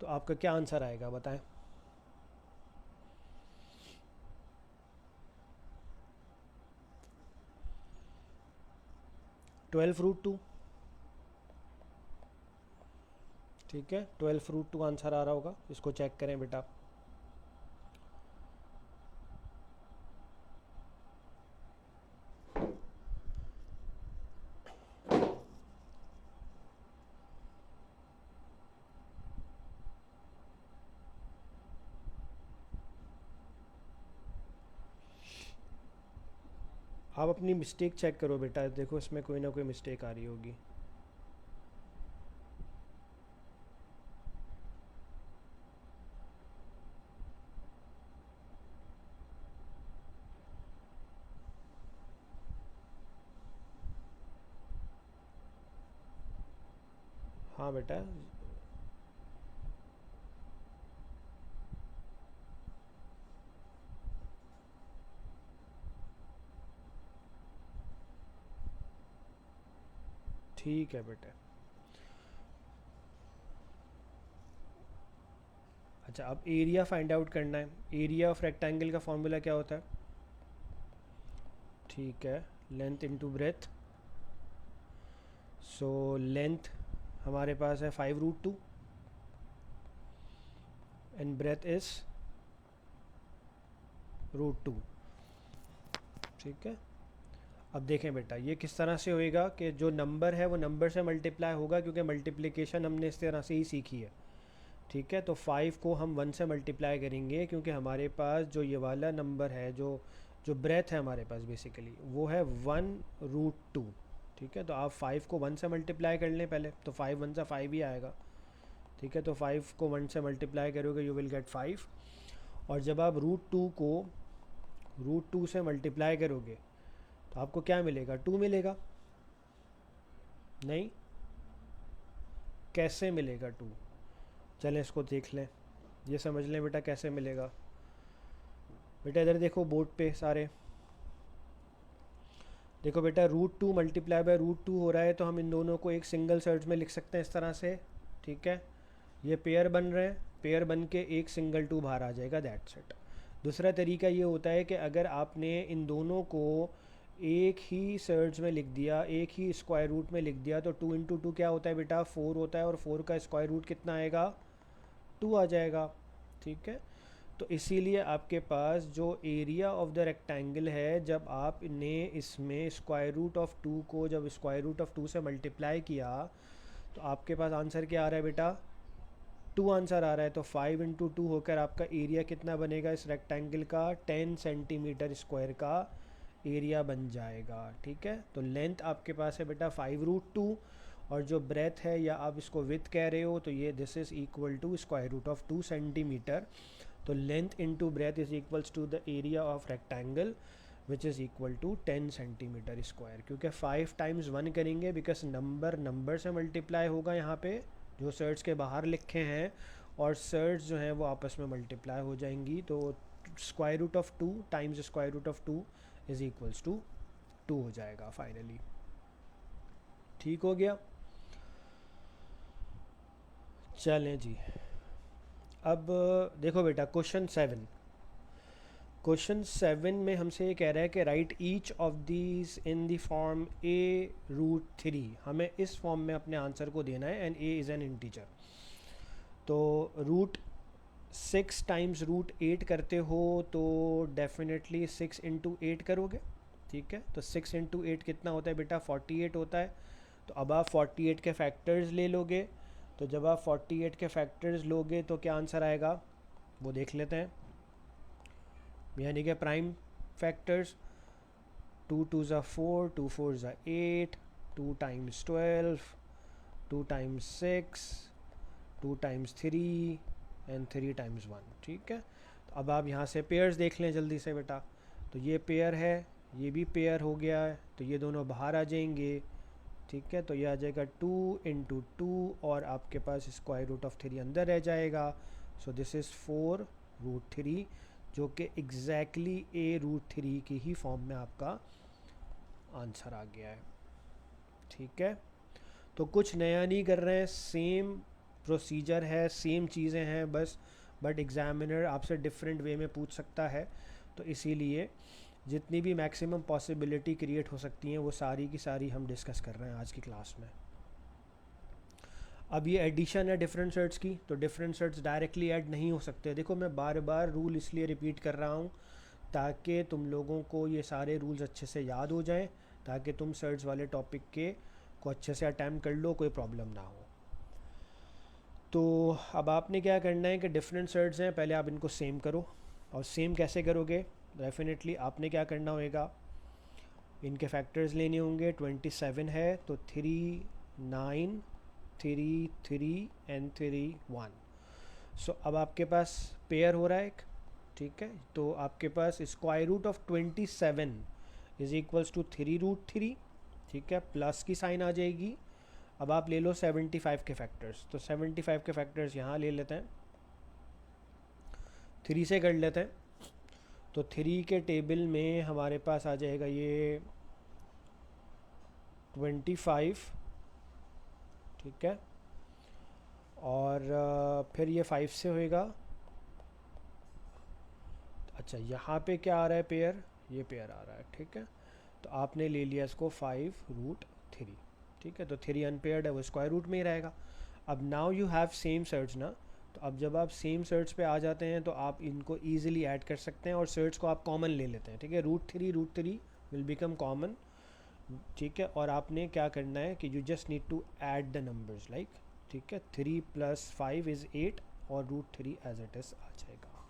तो आपका क्या आंसर आएगा बताएं। 12√2। ठीक है, 12√2 आंसर आ रहा होगा, इसको चेक करें बेटा। आप अपनी मिस्टेक चेक करो बेटा, देखो इसमें कोई ना कोई मिस्टेक आ रही होगी। हाँ बेटा। ठीक है बेटा। अच्छा अब एरिया फाइंड आउट करना है। एरिया ऑफ रेक्टेंगल का फॉर्मूला क्या होता है? ठीक है, length into breath. So length हमारे पास है 5√2 एंड ब्रेथ इज √2। ठीक है, अब देखें बेटा ये किस तरह से होएगा कि जो नंबर है वो नंबर से मल्टीप्लाई होगा, क्योंकि मल्टीप्लिकेशन हमने इस तरह से ही सीखी है। ठीक है, तो 5 को हम 1 से मल्टीप्लाई करेंगे क्योंकि हमारे पास जो ये वाला नंबर है, जो जो ब्रेथ है हमारे पास बेसिकली वो है 1√2। ठीक है, तो आप 5 को 1 से मल्टीप्लाई कर लें पहले, तो 5 1 से 5 ही आएगा। ठीक है, तो 5 को 1 से मल्टीप्लाई करोगे यू विल गेट 5। और जब आप √2 को √2 से मल्टीप्लाई करोगे तो आपको क्या मिलेगा? 2 मिलेगा। नहीं, कैसे मिलेगा 2? चलें इसको देख लें, ये समझ लें बेटा कैसे मिलेगा। बेटा इधर देखो बोर्ड पे सारे, देखो बेटा रूट 2 मल्टीप्लाई बाय रूट 2 हो रहा है, तो हम इन दोनों को एक सिंगल सर्च में लिख सकते हैं इस तरह से, ठीक है। ये पेयर बन रहे हैं, पेयर बन के एक सिंगल 2 बाहर आ जाएगा, दैट्स इट। दूसरा तरीका ये होता है कि अगर आपने इन दोनों को एक ही सर्च में लिख दिया, एक ही स्क्वायर रूट में लिख दिया, तो 2 × 2 क्या होता है बेटा, 4 होता है, और 4 का स्क्वायर रूट कितना आएगा, 2 आ जाएगा, ठीक है। तो इसीलिए आपके पास जो एरिया ऑफ द रेक्टेंगल है, जब आपने इसमें स्क्वायर रूट ऑफ 2 को जब स्क्वायर रूट ऑफ 2 से मल्टीप्लाई किया, तो आपके पास आंसर क्या आ रहा है बेटा, 2 आंसर आ रहा है। तो 5 × 2 होकर आपका एरिया कितना बनेगा इस रेक्टेंगल का, 10 सेंटीमीटर स्क्वायर का एरिया बन जाएगा, ठीक है। तो लेंथ आपके पास है बेटा 5 √2, और जो ब्रेथ है या आप इसको विथ कह रहे हो, तो ये this is equal to square root of 2 centimetre. तो length into breadth is equals to the area of rectangle which is equal to 10 centimetre square, क्योंकि 5 टाइम्स 1 करेंगे बिकॉज नंबर से मल्टीप्लाई होगा यहाँ पे जो सर्च के बाहर लिखे हैं, और सर्च जो हैं वो आपस में मल्टीप्लाई हो जाएंगी। तो square root of 2 times square root of 2 is equals to 2 हो जाएगा फाइनली, ठीक हो गया। चलें जी, अब देखो बेटा क्वेश्चन 7 में हमसे ये कह रहा है कि right each of these in the form a√3। हमें इस फॉर्म में अपने आंसर को देना है, and a is an integer. तो √6 टाइम्स √8 करते हो तो डेफिनेटली 6 × 8 करोगे, ठीक है। तो 6 × 8 कितना होता है बेटा, 48 होता है। तो अब आप 48 के फैक्टर्स ले लोगे, तो जब आप 48 के फैक्टर्स लोगे तो क्या आंसर आएगा वो देख लेते हैं, यानी कि प्राइम फैक्टर्स, 2 × 2 = 4, 2 × 4 = 8, 2 × 12, 2 × 6, 2 × 3 एंड 3 × 1, ठीक है। तो अब आप यहाँ से पेयर्स देख लें जल्दी से बेटा, तो ये पेयर है, ये भी पेयर हो गया है, तो ये दोनों बाहर आ जाएंगे, ठीक है। तो ये आ जाएगा 2 × 2, और आपके पास स्क्वायर रूट ऑफ 3 अंदर रह जाएगा। सो दिस इज़ 4√3, जो कि एग्जैक्टली a√3 की ही फॉर्म में आपका आंसर आ गया है, ठीक है। तो कुछ नया नहीं कर रहे हैं, सेम प्रोसीजर है, सेम चीज़ें हैं बस, बट एग्जामिनर आपसे डिफरेंट वे में पूछ सकता है, तो इसीलिए जितनी भी मैक्सिमम पॉसिबिलिटी क्रिएट हो सकती हैं वो सारी की सारी हम डिस्कस कर रहे हैं आज की क्लास में। अब ये एडिशन है डिफरेंट सर्ट्स की, तो डिफरेंट सर्ट्स डायरेक्टली ऐड नहीं हो सकते। देखो मैं बार बार रूल इसलिए रिपीट कर रहा हूँ ताकि तुम लोगों को ये सारे रूल्स अच्छे से याद हो जाएं, ताकि तुम सर्ट्स वाले टॉपिक के को अच्छे से अटैम्प्ट कर लो, कोई प्रॉब्लम ना हो। तो अब आपने क्या करना है कि डिफरेंट सर्ट्स हैं, पहले आप इनको सेम करो। और सेम कैसे करोगे, डेफिनेटली आपने क्या करना होगा, इनके फैक्टर्स लेने होंगे। 27 है तो 3, 9, 3, 3 एंड 3, 1। सो अब आपके पास पेयर हो रहा है एक, ठीक है। तो आपके पास square root of 27 is equals to 3√3, ठीक है, प्लस की साइन आ जाएगी। अब आप ले लो 75 के फैक्टर्स, तो 75 के फैक्टर्स यहाँ ले लेते हैं, 3 से कर लेते हैं। तो 3 के टेबल में हमारे पास आ जाएगा ये 25, ठीक है, और फिर ये 5 से होएगा। अच्छा यहाँ पे क्या आ रहा है, पेयर, ये पेयर आ रहा है, ठीक है। तो आपने ले लिया इसको 5√3, ठीक है। तो 3 अनपेयर्ड है, वो स्क्वायर रूट में ही रहेगा। अब now you have same search ना, तो अब जब आप सेम सर्च पे आ जाते हैं तो आप इनको ईजिली ऐड कर सकते हैं, और सर्च को आप कॉमन ले लेते हैं, ठीक है। √3 विल बिकम कॉमन, ठीक है। और आपने क्या करना है कि you just need to add the numbers like, ठीक है, 3 + 5 = 8, और √3 एज इट इज़ आ जाएगा।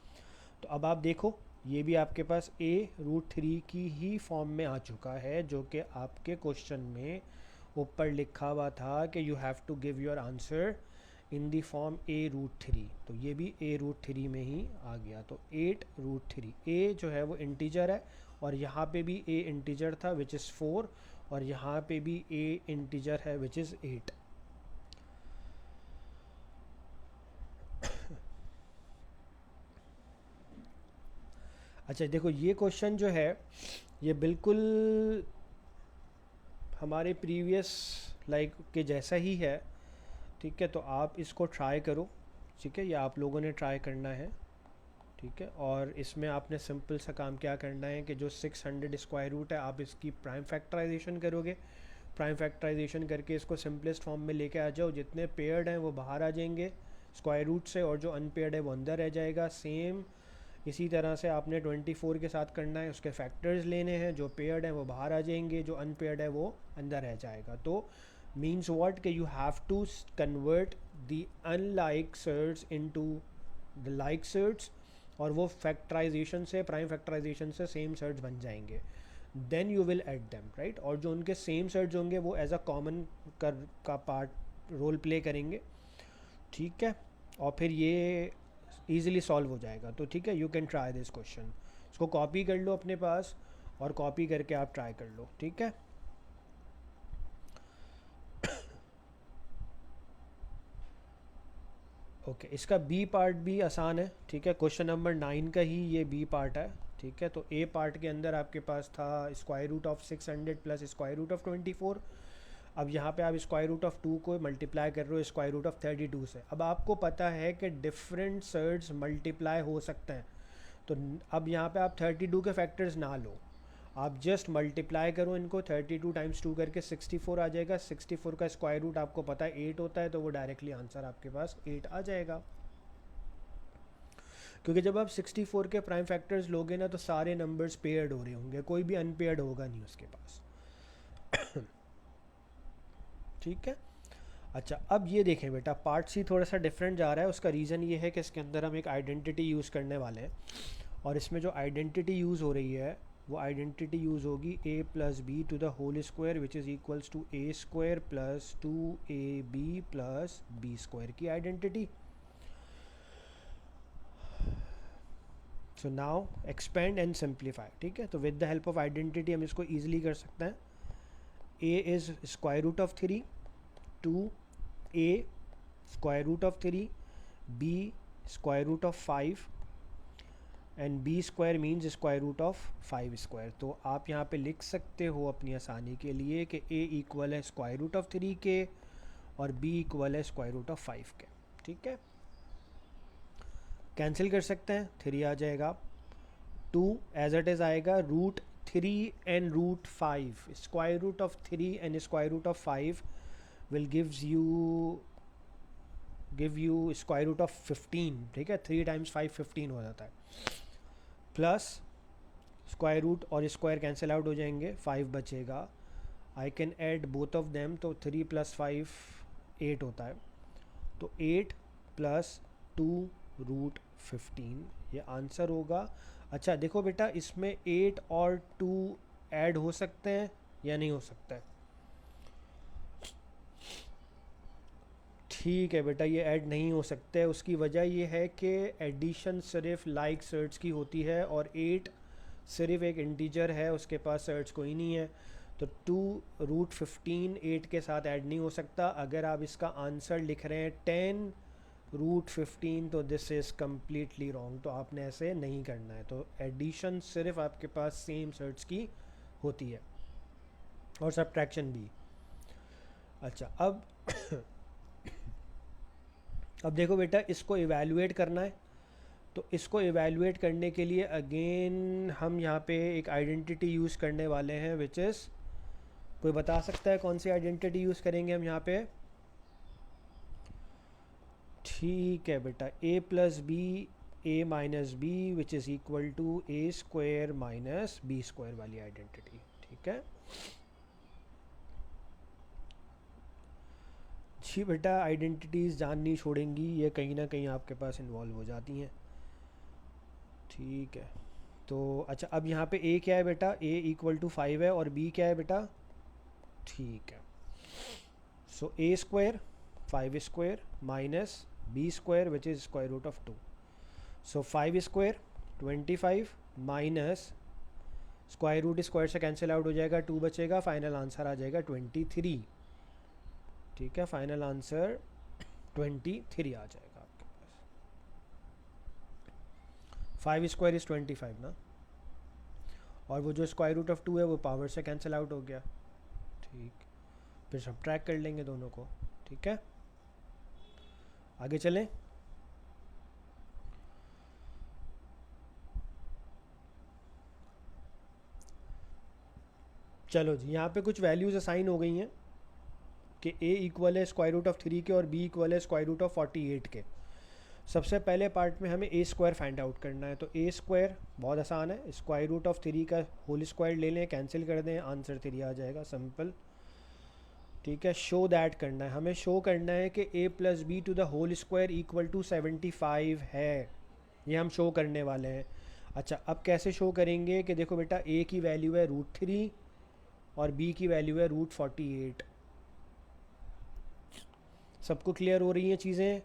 तो अब आप देखो ये भी आपके पास a√3 की ही फॉर्म में आ चुका है, जो कि आपके क्वेश्चन में ऊपर लिखा हुआ था कि you have to give your answer in the form a√3। तो ये भी a√3 में ही आ गया। तो 8√3, a जो है वो इंटीजर है, और यहाँ पे भी a इंटीजर था विच इज़ 4, और यहाँ पे भी a इंटीजर है विच इज़ 8। अच्छा देखो, ये क्वेश्चन जो है ये बिल्कुल हमारे प्रीवियस लाइक के जैसा ही है, ठीक है। तो आप इसको ट्राई करो, ठीक है, या आप लोगों ने ट्राई करना है, ठीक है। और इसमें आपने सिंपल सा काम क्या करना है कि जो 600 स्क्वायर रूट है आप इसकी प्राइम फैक्टराइजेशन करोगे। प्राइम फैक्टराइजेशन करके इसको सिंपलेस्ट फॉर्म में लेके आ जाओ, जितने पेयर्ड हैं वो बाहर आ जाएंगे स्क्वायर रूट से, और जो अनपेयर्ड है वो अंदर रह जाएगा। सेम इसी तरह से आपने 24 के साथ करना है, उसके फैक्टर्स लेने हैं, जो पेयर्ड है वो बाहर आ जाएंगे, जो अनपेयर्ड है वो अंदर रह जाएगा। तो मीन्स व्हाट कि you have to convert the unlike surds into the like surds, और वो फैक्टराइजेशन से, प्राइम फैक्टराइजेशन से सेम सर्ट्स बन जाएंगे। Then you will add them, right. और जो उनके सेम सर्ट्स होंगे वो एज अ कॉमन कर का पार्ट रोल प्ले करेंगे, ठीक है। और फिर ये ईज़िली सॉल्व हो जाएगा। तो ठीक है, you can try this question. इसको कॉपी कर लो अपने पास, और कॉपी करके आप ट्राई कर लो, ठीक है। ओके, इसका बी पार्ट भी आसान है, ठीक है। क्वेश्चन नंबर 9 का ही ये बी पार्ट है, ठीक है। तो ए पार्ट के अंदर आपके पास था square root of 600 plus square root of 24। अब यहाँ पे आप स्क्वायर रूट ऑफ 2 को मल्टीप्लाई कर रहे हो स्क्वायर रूट ऑफ 32 से। अब आपको पता है कि डिफरेंट सर्ट्स मल्टीप्लाई हो सकते हैं, तो अब यहाँ पे आप 32 के फैक्टर्स ना लो, आप जस्ट मल्टीप्लाई करो इनको। 32 टाइम्स 2 करके 64 आ जाएगा। 64 का स्क्वायर रूट आपको पता है 8 होता है, तो वो डायरेक्टली आंसर आपके पास 8 आ जाएगा। क्योंकि जब आप 64 के प्राइम फैक्टर्स लोगे ना, तो सारे नंबर्स पेयर्ड हो रहे होंगे, कोई भी अनपेयर्ड होगा नहीं उसके पास। ठीक है। अच्छा, अब ये देखें बेटा, पार्ट सी थोड़ा सा डिफरेंट जा रहा है। उसका रीज़न ये है कि इसके अंदर हम एक आइडेंटिटी यूज़ करने वाले हैं, और इसमें जो आइडेंटिटी यूज़ हो रही है वो आइडेंटिटी यूज़ होगी a plus B to the whole square which is equals to a square plus 2ab plus b square की identity. So now expand and simplify, ठीक है। तो with the help of identity हम इसको ईजिली कर सकते हैं। a is square root of 3, 2a square root of 3, b square root of 5 and B square means square root of 5 square. तो आप यहाँ पे लिख सकते हो अपनी आसानी के लिए कि a इक्वल है स्क्वायर रूट ऑफ 3 के और b इक्वल है स्क्वायर रूट ऑफ 5 के, ठीक है। कैंसिल कर सकते हैं, 3 आ जाएगा। 2 एज इट इज़ आएगा root 3 and root 5, square root of 3 and square root of 5 will give you square root of 15, ठीक है। 3 टाइम्स 5 15 हो जाता है, प्लस स्क्वायर रूट और स्क्वायर कैंसिल आउट हो जाएंगे, 5 बचेगा। I can add both of them, तो 3 प्लस 5 8 होता है, तो 8 प्लस 2 रूट 15 ये आंसर होगा। अच्छा देखो बेटा, इसमें 8 और 2 ऐड हो सकते हैं या नहीं हो सकता है? ठीक है बेटा, ये ऐड नहीं हो सकता है। उसकी वजह ये है कि एडिशन सिर्फ लाइक सर्ट्स की होती है, और 8 सिर्फ एक इंटीजर है, उसके पास सर्ट्स कोई नहीं है। तो 2 रूट 15 8 के साथ ऐड नहीं हो सकता। अगर आप इसका आंसर लिख रहे हैं 10 रूट 15, तो दिस इज़ कम्प्लीटली रॉन्ग, तो आपने ऐसे नहीं करना है। तो एडिशन सिर्फ आपके पास सेम सर्ट्स की होती है, और सब्ट्रैक्शन भी। अच्छा, अब देखो बेटा, इसको इवैल्यूएट करना है। तो इसको इवैल्यूएट करने के लिए अगेन हम यहाँ पे एक आइडेंटिटी यूज़ करने वाले हैं, विच इज़, कोई बता सकता है कौन सी आइडेंटिटी यूज़ करेंगे हम यहाँ पे? ठीक है बेटा, a plus b a minus b which is equal to a square minus b square वाली आइडेंटिटी, ठीक है जी बेटा। आइडेंटिटीज़ जान नहीं छोड़ेंगी, ये कहीं ना कहीं आपके पास इन्वॉल्व हो जाती हैं, ठीक है। तो अच्छा, अब यहाँ पे a क्या है बेटा? a इक्वल टू 5 है, और b क्या है बेटा? ठीक है, so a square 5 square minus b square which is square root of 2। So 5 square 25 minus square root square से कैंसिल आउट हो जाएगा, 2 बचेगा, फाइनल आंसर आ जाएगा 23, ठीक है। फाइनल आंसर 23 आ जाएगा आपके पास। 5 स्क्वायर इज़ 25 ना, और वो जो स्क्वायर रूट ऑफ 2 है वो पावर से कैंसिल आउट हो गया। ठीक, फिर सब्ट्रैक्ट कर लेंगे दोनों को। ठीक है, आगे चलें। चलो जी, यहाँ पे कुछ वैल्यूज़ असाइन हो गई हैं कि a इक्वल है स्क्वायर रूट ऑफ 3 के और b इक्वल है स्क्वायर रूट ऑफ 48 के। सबसे पहले पार्ट में हमें a स्क्वायर फाइंड आउट करना है। तो a स्क्वायर बहुत आसान है, स्क्वायर रूट ऑफ 3 का होल स्क्वायर ले लें, कैंसिल कर दें, आंसर 3 आ जाएगा, सिंपल। ठीक है, शो दैट करना है, हमें शो करना है कि a plus B to the whole square equal to 75 है, ये हम शो करने वाले हैं। अच्छा, अब कैसे शो करेंगे कि देखो बेटा, a की वैल्यू है √3 और b की वैल्यू है √48। सबको क्लियर हो रही हैं चीज़ें?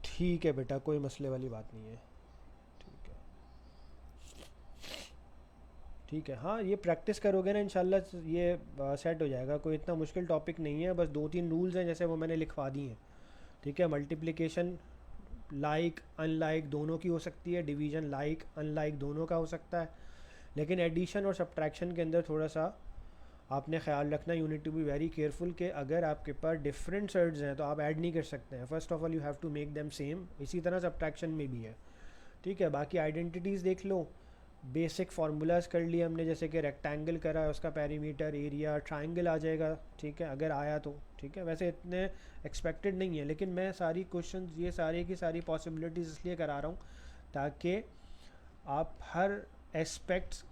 ठीक है बेटा, कोई मसले वाली बात नहीं है। ठीक है, ठीक है, हाँ ये प्रैक्टिस करोगे ना इंशाल्लाह ये सेट हो जाएगा, कोई इतना मुश्किल टॉपिक नहीं है, बस 2-3 रूल्स हैं जैसे वो मैंने लिखवा दी हैं। ठीक है, मल्टीप्लिकेशन लाइक अनलाइक दोनों की हो सकती है, डिवीज़न लाइक अनलाइक दोनों का हो सकता है, लेकिन एडिशन और सब्ट्रैक्शन के अंदर थोड़ा सा आपने ख्याल रखना, you need to be very careful कि अगर आपके पास डिफरेंट सर्ड्स हैं तो आप ऐड नहीं कर सकते हैं। First of all you have to make them same, इसी तरह सब्ट्रैक्शन में भी है। ठीक है, बाकी आइडेंटिटीज़ देख लो, बेसिक फार्मूलाज कर लिए हमने, जैसे कि रेक्टेंगल करा है उसका पेरीमीटर एरिया, ट्राइंगल आ जाएगा। ठीक है, अगर आया तो ठीक है, वैसे इतने एक्सपेक्टेड नहीं है, लेकिन मैं सारी क्वेश्चन ये सारे की सारी पॉसिबिलिटीज़ इसलिए करा रहा हूँ ताकि आप हर एस्पेक्ट्स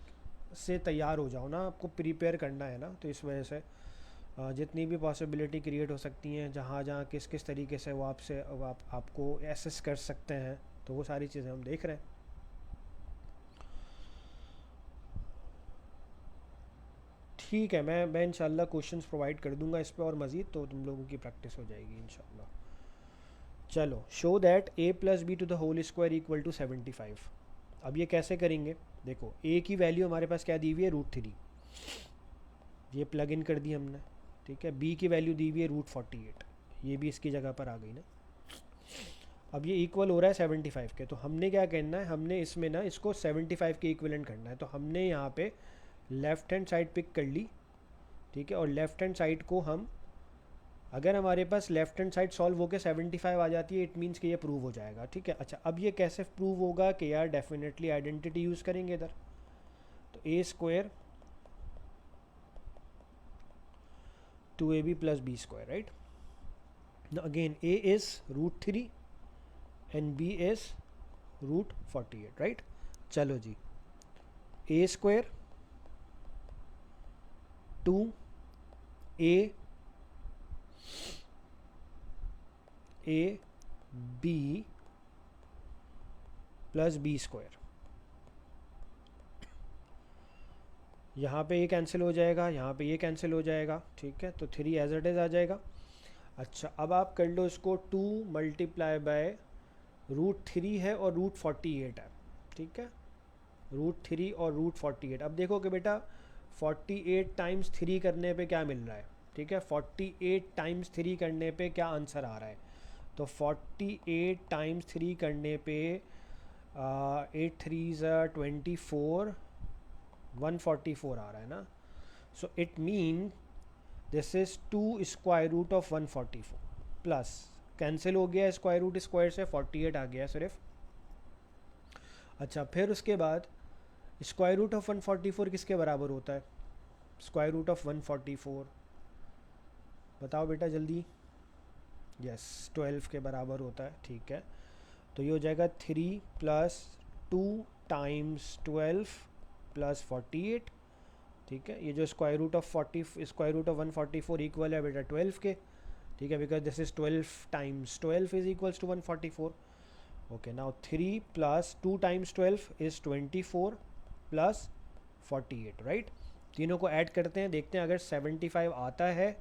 से तैयार हो जाओ ना, आपको प्रिपेयर करना है ना, तो इस वजह से जितनी भी पॉसिबिलिटी क्रिएट हो सकती हैं, जहाँ जहाँ किस किस तरीके से वो आपसे आपको एसेस कर सकते हैं, तो वो सारी चीज़ें हम देख रहे हैं। ठीक है, मैं इंशाल्लाह क्वेश्चंस प्रोवाइड कर दूंगा इस पर और मज़ीद, तो तुम लोगों की प्रैक्टिस हो जाएगी इंशाल्लाह। चलो, show that a plus B to the whole square equal to 75। अब ये कैसे करेंगे, देखो a की वैल्यू हमारे पास क्या दी हुई है, √3, ये प्लग इन कर दी हमने। ठीक है, b की वैल्यू दी हुई है √48, ये भी इसकी जगह पर आ गई ना। अब ये इक्वल हो रहा है 75 के, तो हमने क्या करना है, हमने इसमें ना इसको 75 के इक्विवेलेंट करना है। तो हमने यहाँ पे लेफ़्ट हैंड साइड पिक कर ली। ठीक है, और लेफ़्ट हैंड साइड को हम, अगर हमारे पास लेफ़्ट हैंड साइड सॉल्व होकर 75 आ जाती है, इट मीन्स कि ये प्रूव हो जाएगा। ठीक है, अच्छा अब ये कैसे प्रूव होगा कि यार डेफिनेटली आइडेंटिटी यूज़ करेंगे इधर, तो a square 2ab plus B square, right. Again a is √3 and b is √48, right. चलो जी, a square 2a b plus B square, यहाँ पे ये कैंसिल हो जाएगा, यहाँ पे ये कैंसिल हो जाएगा। ठीक है, तो 3 एज इट इज़ आ जाएगा। अच्छा, अब आप कर लो इसको 2 मल्टीप्लाई बाय √3 है और √48 है। ठीक है, √3 और √48। अब देखो कि बेटा 48 टाइम्स 3 करने पे क्या मिल रहा है। ठीक है, 48 टाइम्स 3 करने पे क्या आंसर आ रहा है, तो 48 टाइम्स 3 करने पे 8 3 24, 144 आ रहा है ना। So it mean this is 2 square root of 144 plus cancel हो गया स्क्वायर रूट स्क्वायर से, 48 आ गया सिर्फ। अच्छा, फिर उसके बाद स्क्वायर रूट ऑफ 144 किसके बराबर होता है, स्क्वायर रूट ऑफ 144 बताओ बेटा जल्दी। यस, 12 के बराबर होता है। ठीक है, तो ये हो जाएगा 3 + 2 टाइम्स 12 + 48। ठीक है, ये जो स्क्वायर रूट ऑफ 144 इक्वल है बेटा 12 के। ठीक है, because this is 12 times 12 is equals to 144। Okay, now 3 + 2 times 12 is 24 + 48, right. तीनों को ऐड करते हैं, देखते हैं अगर 75 आता है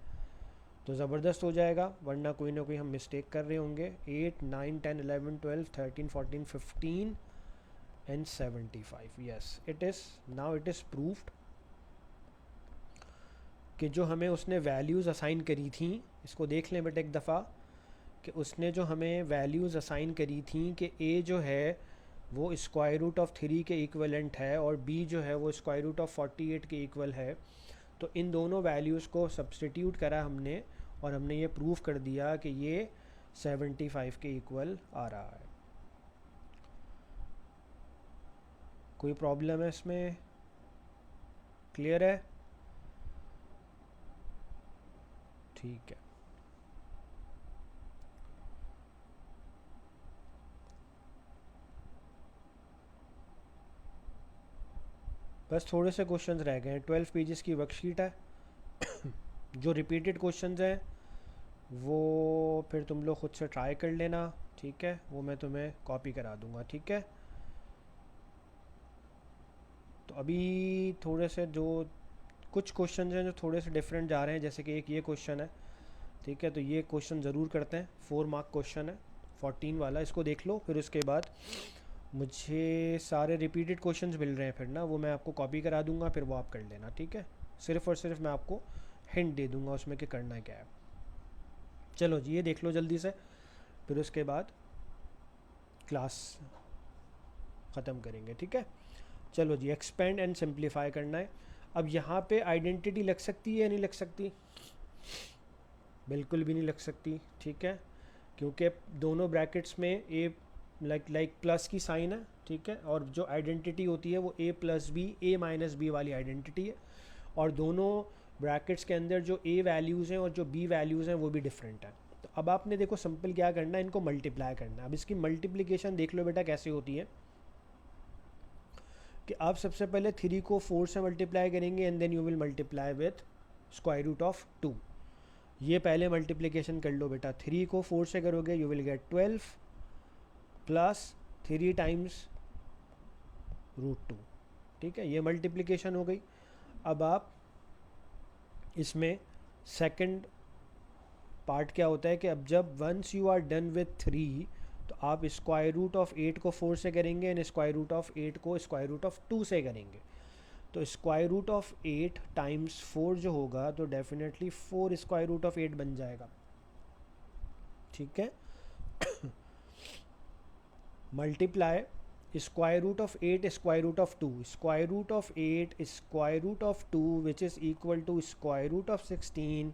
तो ज़बरदस्त हो जाएगा, वरना कोई ना कोई हम मिस्टेक कर रहे होंगे। 8 9 10 11 12 13 14 15 and 75, yes it is, now it is proved कि जो हमें उसने वैल्यूज़ असाइन करी थी, इसको देख लें बेटा एक दफ़ा, कि उसने जो हमें वैल्यूज़ असाइन करी थी कि a जो है वो स्क्वायर रूट ऑफ 3 के इक्वलेंट है और b जो है वो स्क्वायर रूट ऑफ 48 के इक्वल है। तो इन दोनों वैल्यूज़ को सब्स्टिट्यूट करा हमने और हमने ये प्रूव कर दिया कि ये 75 के इक्वल आ रहा है। कोई प्रॉब्लम है इसमें? क्लियर है? ठीक है। बस थोड़े से क्वेश्चंस रह गए हैं। 12 पेजेस की वर्कशीट है। जो रिपीटेड क्वेश्चंस हैं वो फिर तुम लोग खुद से ट्राई कर लेना, ठीक है? वो मैं तुम्हें कॉपी करा दूंगा, ठीक है? तो अभी थोड़े से जो कुछ क्वेश्चन हैं जो थोड़े से डिफरेंट जा रहे हैं, जैसे कि एक ये क्वेश्चन है, ठीक है? तो ये क्वेश्चन ज़रूर करते हैं, 4 मार्क क्वेश्चन है, 14 वाला। इसको देख लो, फिर उसके बाद मुझे सारे रिपीटेड क्वेश्चंस मिल रहे हैं फिर ना, वो मैं आपको कॉपी करा दूंगा, फिर वो आप कर लेना, ठीक है? सिर्फ़ और सिर्फ मैं आपको हिंट दे दूंगा उसमें कि करना क्या है। चलो जी, ये देख लो जल्दी से, फिर उसके बाद क्लास ख़त्म करेंगे, ठीक है? चलो जी, एक्सपेंड एंड सिंप्लीफाई करना है। अब यहाँ पे आइडेंटिटी लग सकती है या नहीं लग सकती? बिल्कुल भी नहीं लग सकती, ठीक है? क्योंकि दोनों ब्रैकेट्स में ए लाइक प्लस की साइन है, ठीक है? और जो आइडेंटिटी होती है वो ए प्लस बी, ए माइनस बी वाली आइडेंटिटी है। और दोनों ब्रैकेट्स के अंदर जो ए वैल्यूज़ हैं और जो बी वैल्यूज़ हैं वो भी डिफरेंट है। तो अब आपने देखो सिंपल क्या करना है, इनको मल्टीप्लाई करना है। अब इसकी मल्टीप्लिकेशन देख लो बेटा कैसे होती है, कि आप सबसे पहले 3 को 4 से मल्टीप्लाई करेंगे and then you will multiply with square root of 2। ये पहले मल्टीप्लिकेशन कर लो बेटा। 3 को 4 से करोगे you will get 12 plus 3 times root 2, ठीक है? ये मल्टीप्लिकेशन हो गई। अब आप इसमें सेकंड पार्ट क्या होता है कि अब जब once you are done with 3 तो आप स्क्वायर रूट ऑफ 8 को 4 से करेंगे एंड स्क्वायर रूट ऑफ 8 को स्क्वायर रूट ऑफ 2 से करेंगे। तो स्क्वायर रूट ऑफ 8 टाइम्स 4 जो होगा तो डेफिनेटली 4 स्क्वायर रूट ऑफ 8 बन जाएगा, ठीक है? Multiply square root of 8 square root of 2, square root of 8 square root of 2 which is equal to square root of 16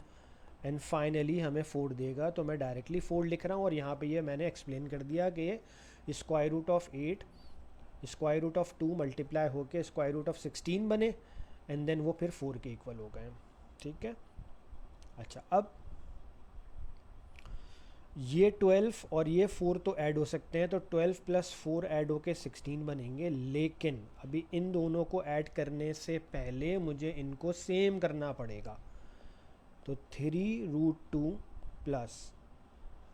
and finally हमें 4 देगा। तो मैं डायरेक्टली 4 लिख रहा हूँ और यहाँ पे ये मैंने एक्सप्लेन कर दिया कि ये square root of 8 square root of 2 multiply होके स्क्वायर रूट ऑफ 16 बने एंड देन वो फिर 4 के इक्वल हो गए, ठीक है? अच्छा, अब ये 12 और ये 4 तो ऐड हो सकते हैं, तो 12 प्लस 4 ऐड होके 16 बनेंगे। लेकिन अभी इन दोनों को ऐड करने से पहले मुझे इनको सेम करना पड़ेगा। तो 3 रूट 2 प्लस,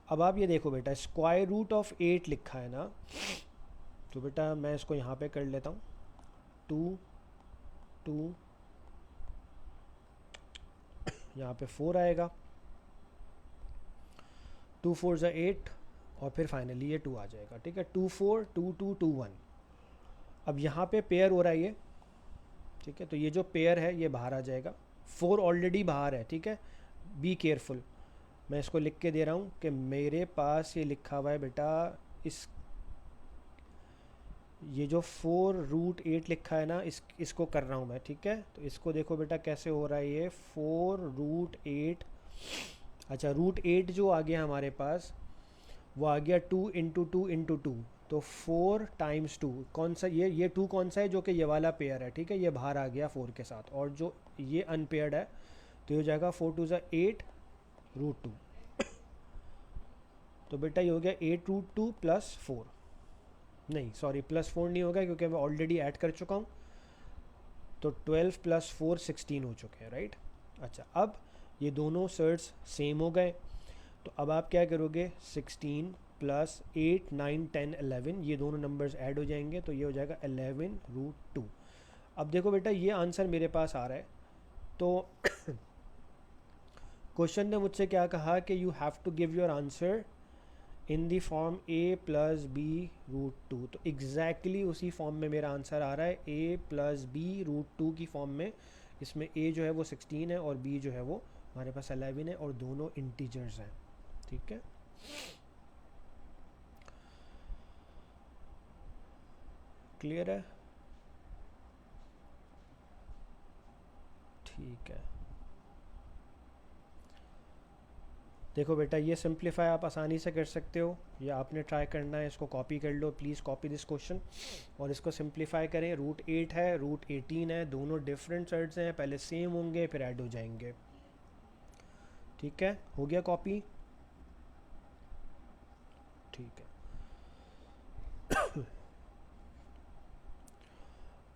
अब आप ये देखो बेटा, स्क्वायर रूट ऑफ 8 लिखा है ना, तो बेटा मैं इसको यहाँ पे कर लेता हूँ। 2 2 यहाँ पे 4 आएगा, 2 4 ज़ा 8 और फिर फाइनली ये 2 आ जाएगा, ठीक है? 2 4 2 2 2 1। अब यहाँ पे पेयर हो रहा है ये, ठीक है? तो ये जो पेयर है ये बाहर आ जाएगा। 4 ऑलरेडी बाहर है, ठीक है? बी केयरफुल, मैं इसको लिख के दे रहा हूँ कि मेरे पास ये लिखा हुआ है बेटा, ये जो 4 रूट 8 लिखा है ना, इसको कर रहा हूँ मैं, ठीक है? तो इसको देखो बेटा कैसे हो रहा है ये 4 रूट 8। अच्छा, रूट 8 जो आ गया हमारे पास वो आ गया 2 इंटू 2 इंटू 2, तो 4 टाइम्स 2, कौन सा ये 2 कौन सा है? जो कि ये वाला पेयर है, ठीक है? ये बाहर आ गया 4 के साथ, और जो ये अनपेयर्ड है तो ये हो जाएगा 4 2 ज़ा 8 रूट 2। तो बेटा ये हो गया 8 रूट 2 प्लस 4, नहीं सॉरी प्लस 4 नहीं होगा क्योंकि मैं ऑलरेडी ऐड कर चुका हूँ। तो 12 प्लस 4 16 हो चुके हैं, राइट? अच्छा, अब ये दोनों सर्ट्स सेम हो गए, तो अब आप क्या करोगे, 16 प्लस 8 9 10 11, ये दोनों नंबर्स ऐड हो जाएंगे, तो ये हो जाएगा 11 रूट 2। अब देखो बेटा ये आंसर मेरे पास आ रहा है, तो क्वेश्चन ने मुझसे क्या कहा कि you have to give your answer in the form a plus b root 2। तो एग्जैक्टली उसी फॉर्म में मेरा आंसर आ रहा है, a प्लस बी रूट 2 की फॉर्म में। इसमें a जो है वो 16 है और b जो है वो हमारे पास 11 है, और दोनों इंटीजर्स हैं, ठीक है? क्लियर है? ठीक है, देखो बेटा ये सिंप्लीफाई आप आसानी से कर सकते हो, ये आपने ट्राई करना है, इसको कॉपी कर लो, प्लीज़ कॉपी दिस क्वेश्चन और इसको सिंप्लीफाई करें। रूट 8 है, रूट 18 है, दोनों डिफरेंट साइड्स हैं, पहले सेम होंगे फिर ऐड हो जाएंगे। ठीक है, हो गया कॉपी? ठीक है,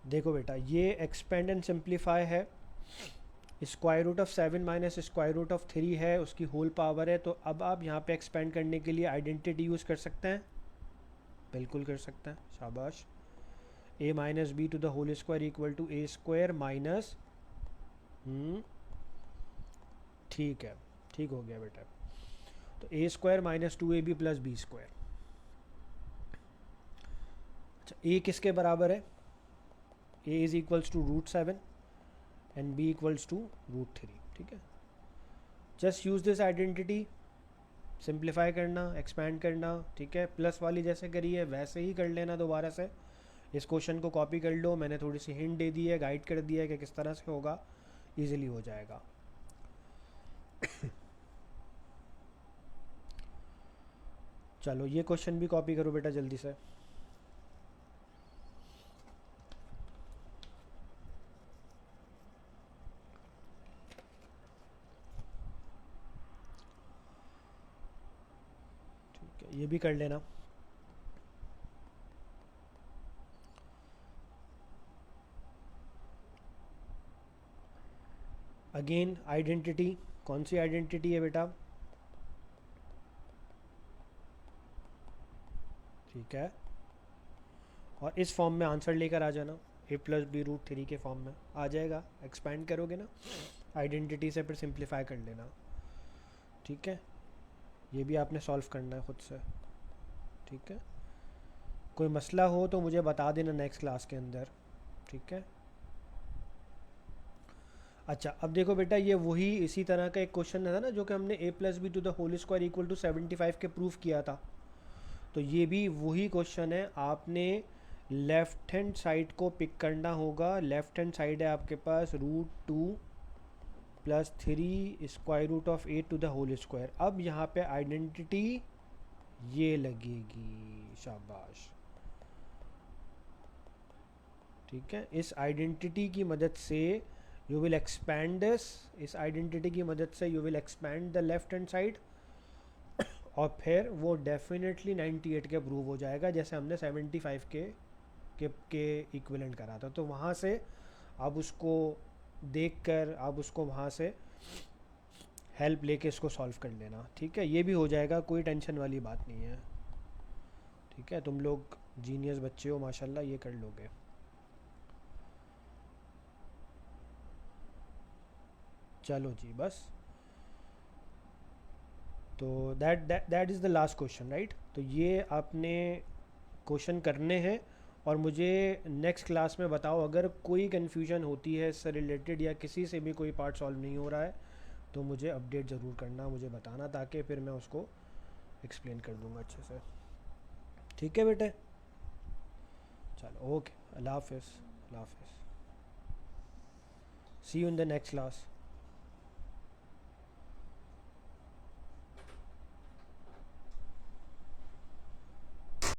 देखो बेटा ये एक्सपेंड एंड सिंप्लीफाई है, square root of 7 minus square root of 3 है, उसकी होल पावर है, तो अब आप यहाँ पे एक्सपेंड करने के लिए आइडेंटिटी यूज़ कर सकते हैं, बिल्कुल कर सकते हैं, शाबाश। a minus B to the whole square equal to A square minus, ठीक है, ठीक हो गया बेटा। तो A square minus 2ab plus B square. अच्छा, a किसके बराबर है? a is equals to root 7 and b equals to root 3। ठीक है, just use this identity, simplify करना, एक्सपैंड करना। ठीक है, प्लस वाली जैसे करी है वैसे ही कर लेना दोबारा से। इस क्वेश्चन को कॉपी कर लो, मैंने थोड़ी सी हिंट दे दी है, गाइड कर दिया है कि किस तरह से होगा, इजीली हो जाएगा। चलो ये क्वेश्चन भी कॉपी करो बेटा जल्दी से। ठीक है, ये भी कर लेना। अगेन आइडेंटिटी, कौन सी आइडेंटिटी है बेटा? ठीक है, और इस फॉर्म में आंसर लेकर आ जाना, a प्लस बी रूट 3 के फॉर्म में आ जाएगा। एक्सपैंड करोगे ना आइडेंटिटी से, फिर सिंप्लीफाई कर लेना। ठीक है, ये भी आपने सॉल्व करना है खुद से। ठीक है, कोई मसला हो तो मुझे बता देना नेक्स्ट क्लास के अंदर। ठीक है, अच्छा अब देखो बेटा ये वही इसी तरह का एक क्वेश्चन था ना जो कि हमने a plus B to the whole square equal to 75 के प्रूफ किया था। तो ये भी वही क्वेश्चन है, आपने लेफ़्ट हैंड साइड को पिक करना होगा। लेफ़्ट हैंड साइड है आपके पास root 2 plus 3 square root of 8 to the whole square. अब यहाँ पे आइडेंटिटी ये लगेगी, शाबाश। ठीक है, इस आइडेंटिटी की मदद से यू विल एक्सपैंड दिस, इस आइडेंटिटी की मदद से you will expand the left hand side, और फिर वो डेफिनेटली 98 के प्रूव हो जाएगा, जैसे हमने 75 के इक्विवेलेंट करा था। तो वहाँ से आप उसको देखकर आप उसको वहाँ से हेल्प लेके इसको सॉल्व कर लेना। ठीक है, ये भी हो जाएगा, कोई टेंशन वाली बात नहीं है। ठीक है, तुम लोग जीनियस बच्चे हो माशाल्लाह, ये कर लोगे। चलो जी बस, तो that is the last question right. तो ये आपने क्वेश्चन करने हैं और मुझे नेक्स्ट क्लास में बताओ अगर कोई कन्फ्यूजन होती है इससे रिलेटेड या किसी से भी कोई पार्ट सॉल्व नहीं हो रहा है तो मुझे अपडेट ज़रूर करना, मुझे बताना, ताकि फिर मैं उसको एक्सप्लेन कर दूँगा अच्छे से। ठीक है बेटे, चलो ओके, अल्लाह हाफिज़, अल्लाह हाफिज़, see you in the next class.